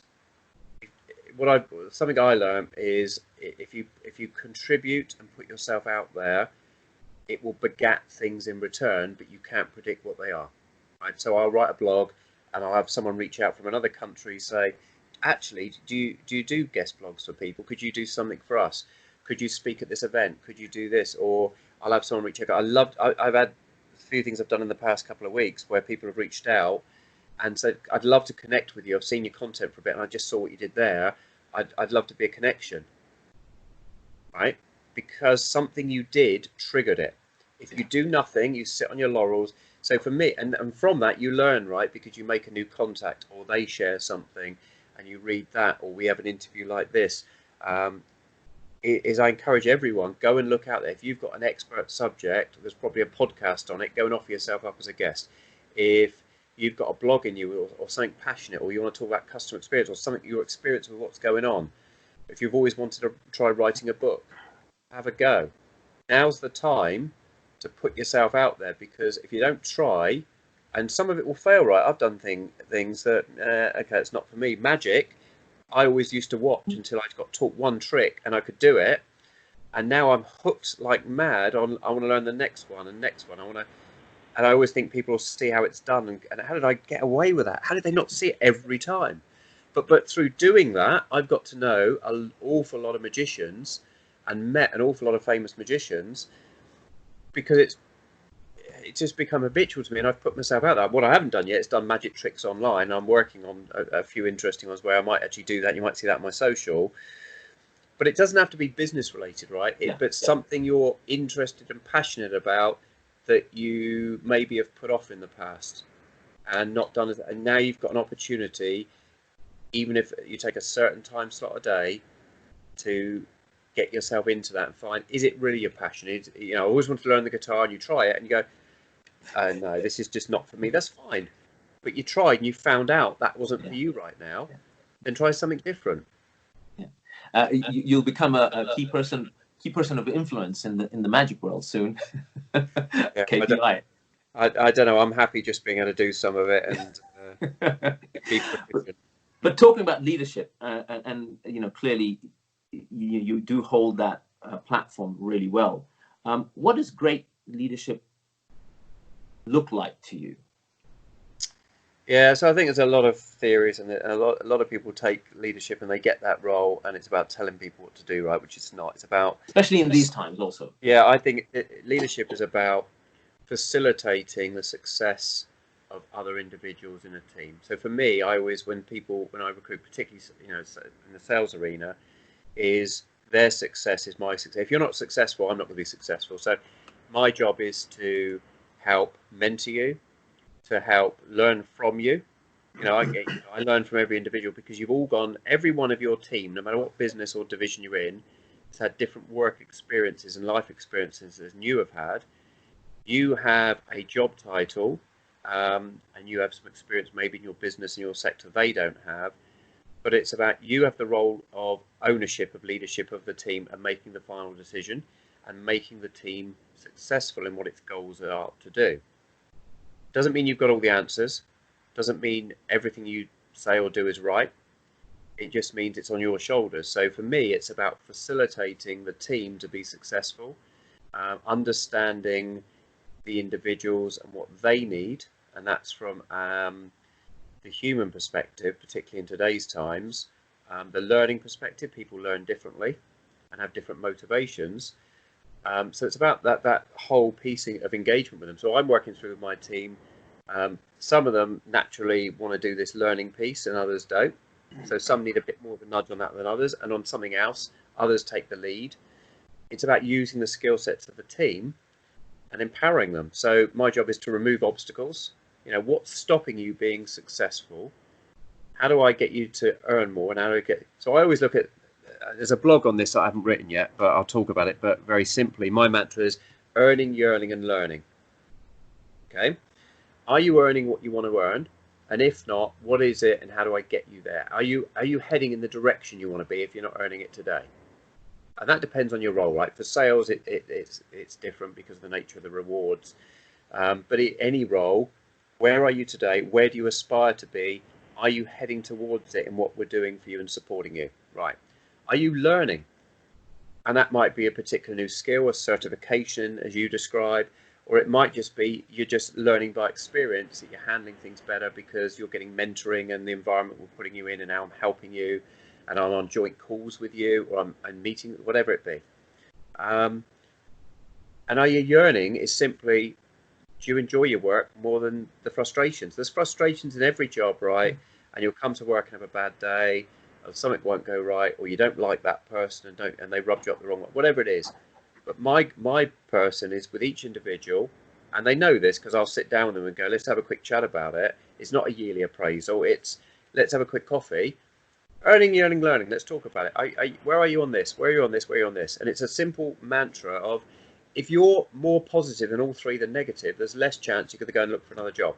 something I learned is if you contribute and put yourself out there, it will beget things in return, but you can't predict what they are. Right? So I'll write a blog and I'll have someone reach out from another country, say, actually, do you do guest blogs for people? Could you do something for us? Could you speak at this event? Could you do this? Or I'll have someone reach out. I've had a few things I've done in the past couple of weeks where people have reached out and said, I'd love to connect with you. I've seen your content for a bit and I just saw what you did there. I'd love to be a connection. Right? Because something you did triggered it. If you do nothing, you sit on your laurels. So for me, and from that you learn, right? Because you make a new contact, or they share something and you read that, or we have an interview like this. I encourage everyone, go and look out there. If you've got an expert subject, there's probably a podcast on it, go and offer yourself up as a guest. If you've got a blog in you or something passionate, or you want to talk about customer experience or something your experience with what's going on. If you've always wanted to try writing a book, have a go. Now's the time to put yourself out there, because if you don't try, and some of it will fail, right? I've done things that, okay, it's not for me. Magic, I always used to watch until I got taught one trick and I could do it. And now I'm hooked like mad on, I want to learn the next one and next one. And I always think people will see how it's done. And how did I get away with that? How did they not see it every time? But through doing that, I've got to know an awful lot of magicians and met an awful lot of famous magicians, because it's just become habitual to me, and I've put myself out there. What I haven't done yet is done magic tricks online. I'm working on a few interesting ones where I might actually do that. You might see that on my social, but it doesn't have to be business related, right? But something you're interested and passionate about that you maybe have put off in the past and not done, and now you've got an opportunity, even if you take a certain time slot a day, to get yourself into that and find, is it really your passion? I always want to learn the guitar, and you try it and you go, oh no, this is just not for me. That's fine, but you tried and you found out that wasn't for you right now. Then try something different. You'll become a key person of influence in the magic world soon. KPI. I don't know. I'm happy just being able to do some of it and keep it. But talking about leadership, and clearly you do hold that platform really well. What does great leadership look like to you? Yeah, so I think there's a lot of theories, and a lot of people take leadership and they get that role, and it's about telling people what to do, right? Which it's not. It's about, especially in these times, also. Yeah, I think leadership is about facilitating the success of other individuals in a team. So for me, I always, when I recruit, particularly in the sales arena, is their success is my success. If you're not successful, I'm not going to be successful. So my job is to help mentor you, to help learn from you. I learn from every individual, because you've all every one of your team, no matter what business or division you're in, has had different work experiences and life experiences as you have had. You have a job title, and you have some experience maybe in your business and your sector they don't have. But it's about, you have the role of ownership, of leadership of the team, and making the final decision and making the team successful in what its goals are to do. Doesn't mean you've got all the answers. Doesn't mean everything you say or do is right. It just means it's on your shoulders. So for me, it's about facilitating the team to be successful, understanding the individuals and what they need, and that's from the human perspective, particularly in today's times. The learning perspective, people learn differently and have different motivations. So it's about that whole piece of engagement with them. So I'm working through with my team. Some of them naturally want to do this learning piece and others don't. So some need a bit more of a nudge on that than others, and on something else, others take the lead. It's about using the skill sets of the team and empowering them. So my job is to remove obstacles. You know, what's stopping you being successful? How do I get you to earn more? And how do I get? So I always look at. There's a blog on this that I haven't written yet, but I'll talk about it. But very simply, my mantra is earning, yearning, and learning. Okay, are you earning what you want to earn? And if not, what is it, and how do I get you there? Are you heading in the direction you want to be if you're not earning it today? And that depends on your role, right? For sales, it's different because of the nature of the rewards. But any role, where are you today? Where do you aspire to be? Are you heading towards it in what we're doing for you and supporting you? Right. Are you learning? And that might be a particular new skill, a certification, as you described, or it might just be you're just learning by experience that you're handling things better because you're getting mentoring and the environment we're putting you in, and now I'm helping you and I'm on joint calls with you, or I'm meeting, whatever it be. And are you yearning is simply, do you enjoy your work more than the frustrations? There's frustrations in every job, right? And you'll come to work and have a bad day, or something won't go right, or you don't like that person and they rubbed you up the wrong way, whatever it is. But my person is with each individual, and they know this because I'll sit down with them and go, let's have a quick chat about it. It's not a yearly appraisal. It's let's have a quick coffee. Earning, yearning, learning. Let's talk about it. Where are you on this? Where are you on this? Where are you on this? And it's a simple mantra of, if you're more positive in all three than negative, there's less chance you're going to go and look for another job.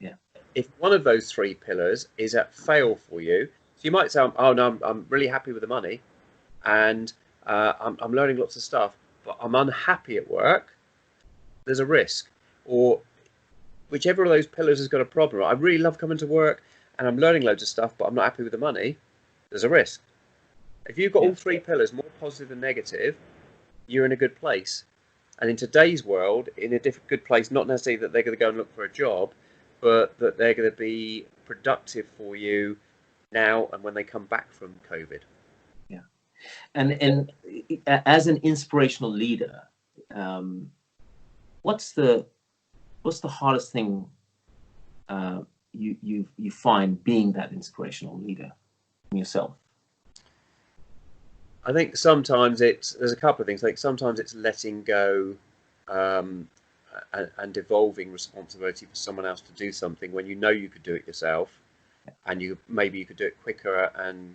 Yeah. If one of those three pillars is at fail for you, so you might say, oh no, I'm really happy with the money, and I'm learning lots of stuff, but I'm unhappy at work, there's a risk. Or whichever of those pillars has got a problem. I really love coming to work and I'm learning loads of stuff, but I'm not happy with the money, there's a risk. If you've got all three pillars, more positive than negative, you're in a good place. And in today's world, in a good place, not necessarily that they're going to go and look for a job, but that they're going to be productive for you now and when they come back from COVID. Yeah. And as an inspirational leader, what's the hardest thing you find being that inspirational leader in yourself? I think sometimes there's a couple of things. Like sometimes it's letting go and devolving responsibility for someone else to do something when you know you could do it yourself, and maybe you could do it quicker and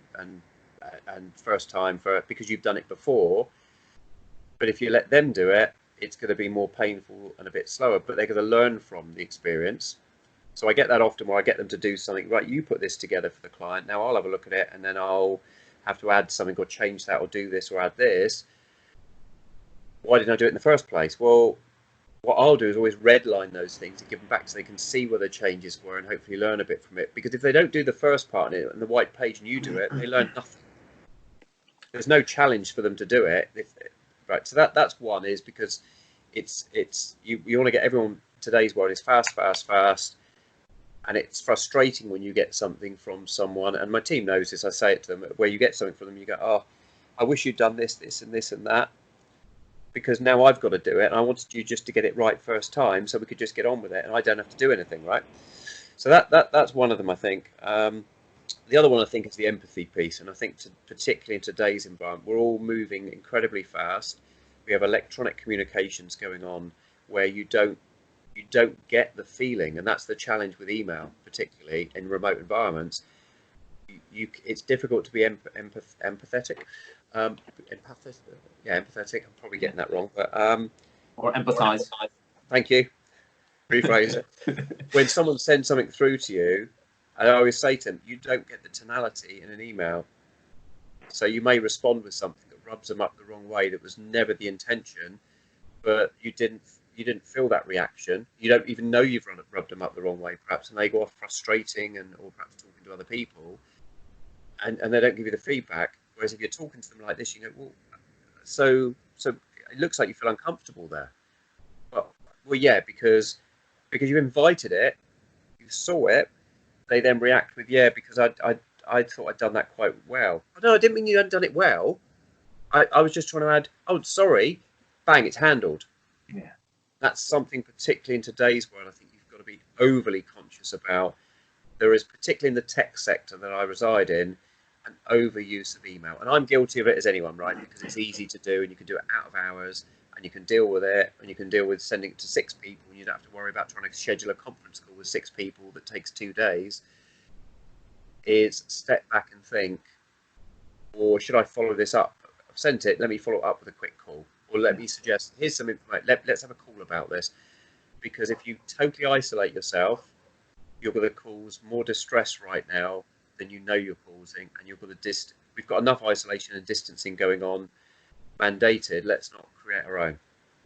first time because you've done it before. But if you let them do it, it's going to be more painful and a bit slower. But they're going to learn from the experience. So I get that often where I get them to do something. Right, you put this together for the client. Now I'll have a look at it, and then I'll have to add something or change that or do this or add this. Why didn't I do it in the first place? Well, what I'll do is always redline those things and give them back so they can see where the changes were and hopefully learn a bit from it. Because if they don't do the first part in the white page and you do it, they learn nothing. There's no challenge for them to do it. Right, so that's one, is because you want to get everyone, today's world is fast, and it's frustrating when you get something from someone, and my team knows this, I say it to them, where you get something from them, you go, oh, I wish you'd done this and this and that, because now I've got to do it, and I wanted you just to get it right first time so we could just get on with it and I don't have to do anything, right? So that's one of them, I think. The other one, I think, is the empathy piece, and I think particularly in today's environment, we're all moving incredibly fast. We have electronic communications going on where you don't get the feeling, and that's the challenge with email, particularly in remote environments. It's difficult to be empathetic. Empathetic. I'm probably getting that wrong, but or empathize. Thank you. Rephrase it. When someone sends something through to you, and I always say to them, you don't get the tonality in an email, so you may respond with something that rubs them up the wrong way that was never the intention, but you you didn't feel that reaction. You don't even know you've rubbed them up the wrong way, perhaps, and they go off frustrating or perhaps talking to other people, and they don't give you the feedback. Whereas if you're talking to them like this, you go, well, so it looks like you feel uncomfortable there. Well, yeah, because you invited it, you saw it. They then react with, yeah, because I thought I'd done that quite well. Oh, no, I didn't mean you hadn't done it well. I was just trying to add, oh, sorry, bang, it's handled. Yeah. That's something particularly in today's world I think you've got to be overly conscious about. There is, particularly in the tech sector that I reside in, an overuse of email. And I'm guilty of it as anyone, right? Because it's easy to do and you can do it out of hours and you can deal with it and you can deal with sending it to 6 people and you don't have to worry about trying to schedule a conference call with 6 people that takes 2 days. Is step back and think, or should I follow this up? I've sent it, let me follow up with a quick call. Or let me suggest, here's some information, let's have a call about this. Because if you totally isolate yourself, you're going to cause more distress right now than you know you're causing, and you're going to we've got enough isolation and distancing going on, mandated. Let's not create our own.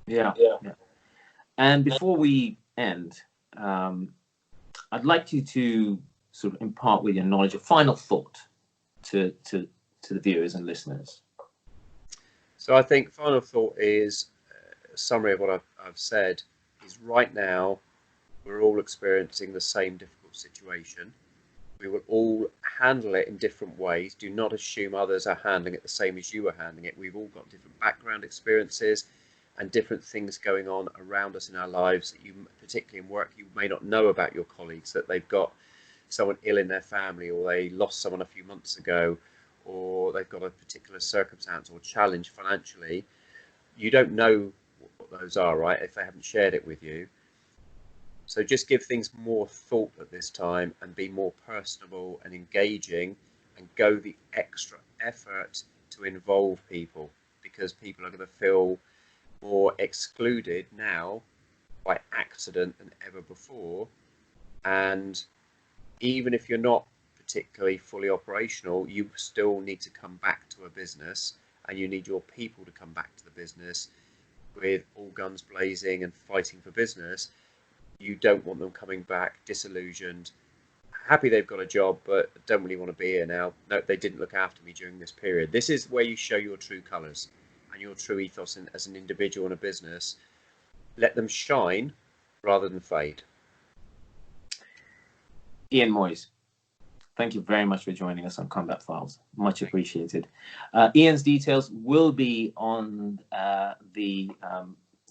Yeah. And before we end, I'd like you to sort of impart with your knowledge a final thought to the viewers and listeners. So I think final thought is a summary of what I've said is right now we're all experiencing the same difficult situation. We will all handle it in different ways. Do not assume others are handling it the same as you are handling it. We've all got different background experiences and different things going on around us in our lives that you, particularly in work, you may not know about your colleagues, that they've got someone ill in their family, or they lost someone a few months ago, or they've got a particular circumstance or challenge financially. You don't know what those are, right, if they haven't shared it with you. So just give things more thought at this time and be more personable and engaging and go the extra effort to involve people, because people are going to feel more excluded now by accident than ever before. And even if you're not particularly fully operational, you still need to come back to a business, and you need your people to come back to the business with all guns blazing and fighting for business. You don't want them coming back disillusioned, happy they've got a job, but don't really want to be here now. No, they didn't look after me during this period. This is where you show your true colours and your true ethos as an individual in a business. Let them shine rather than fade. Ian Moyse, thank you very much for joining us on Combat Files. Much appreciated. Ian's details will be on the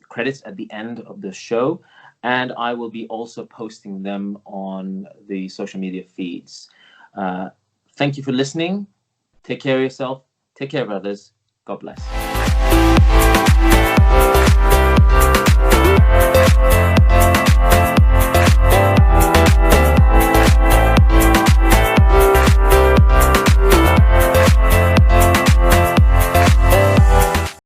credits at the end of the show, and I will be also posting them on the social media feeds. Thank you for listening. Take care of yourself. Take care of others. God bless.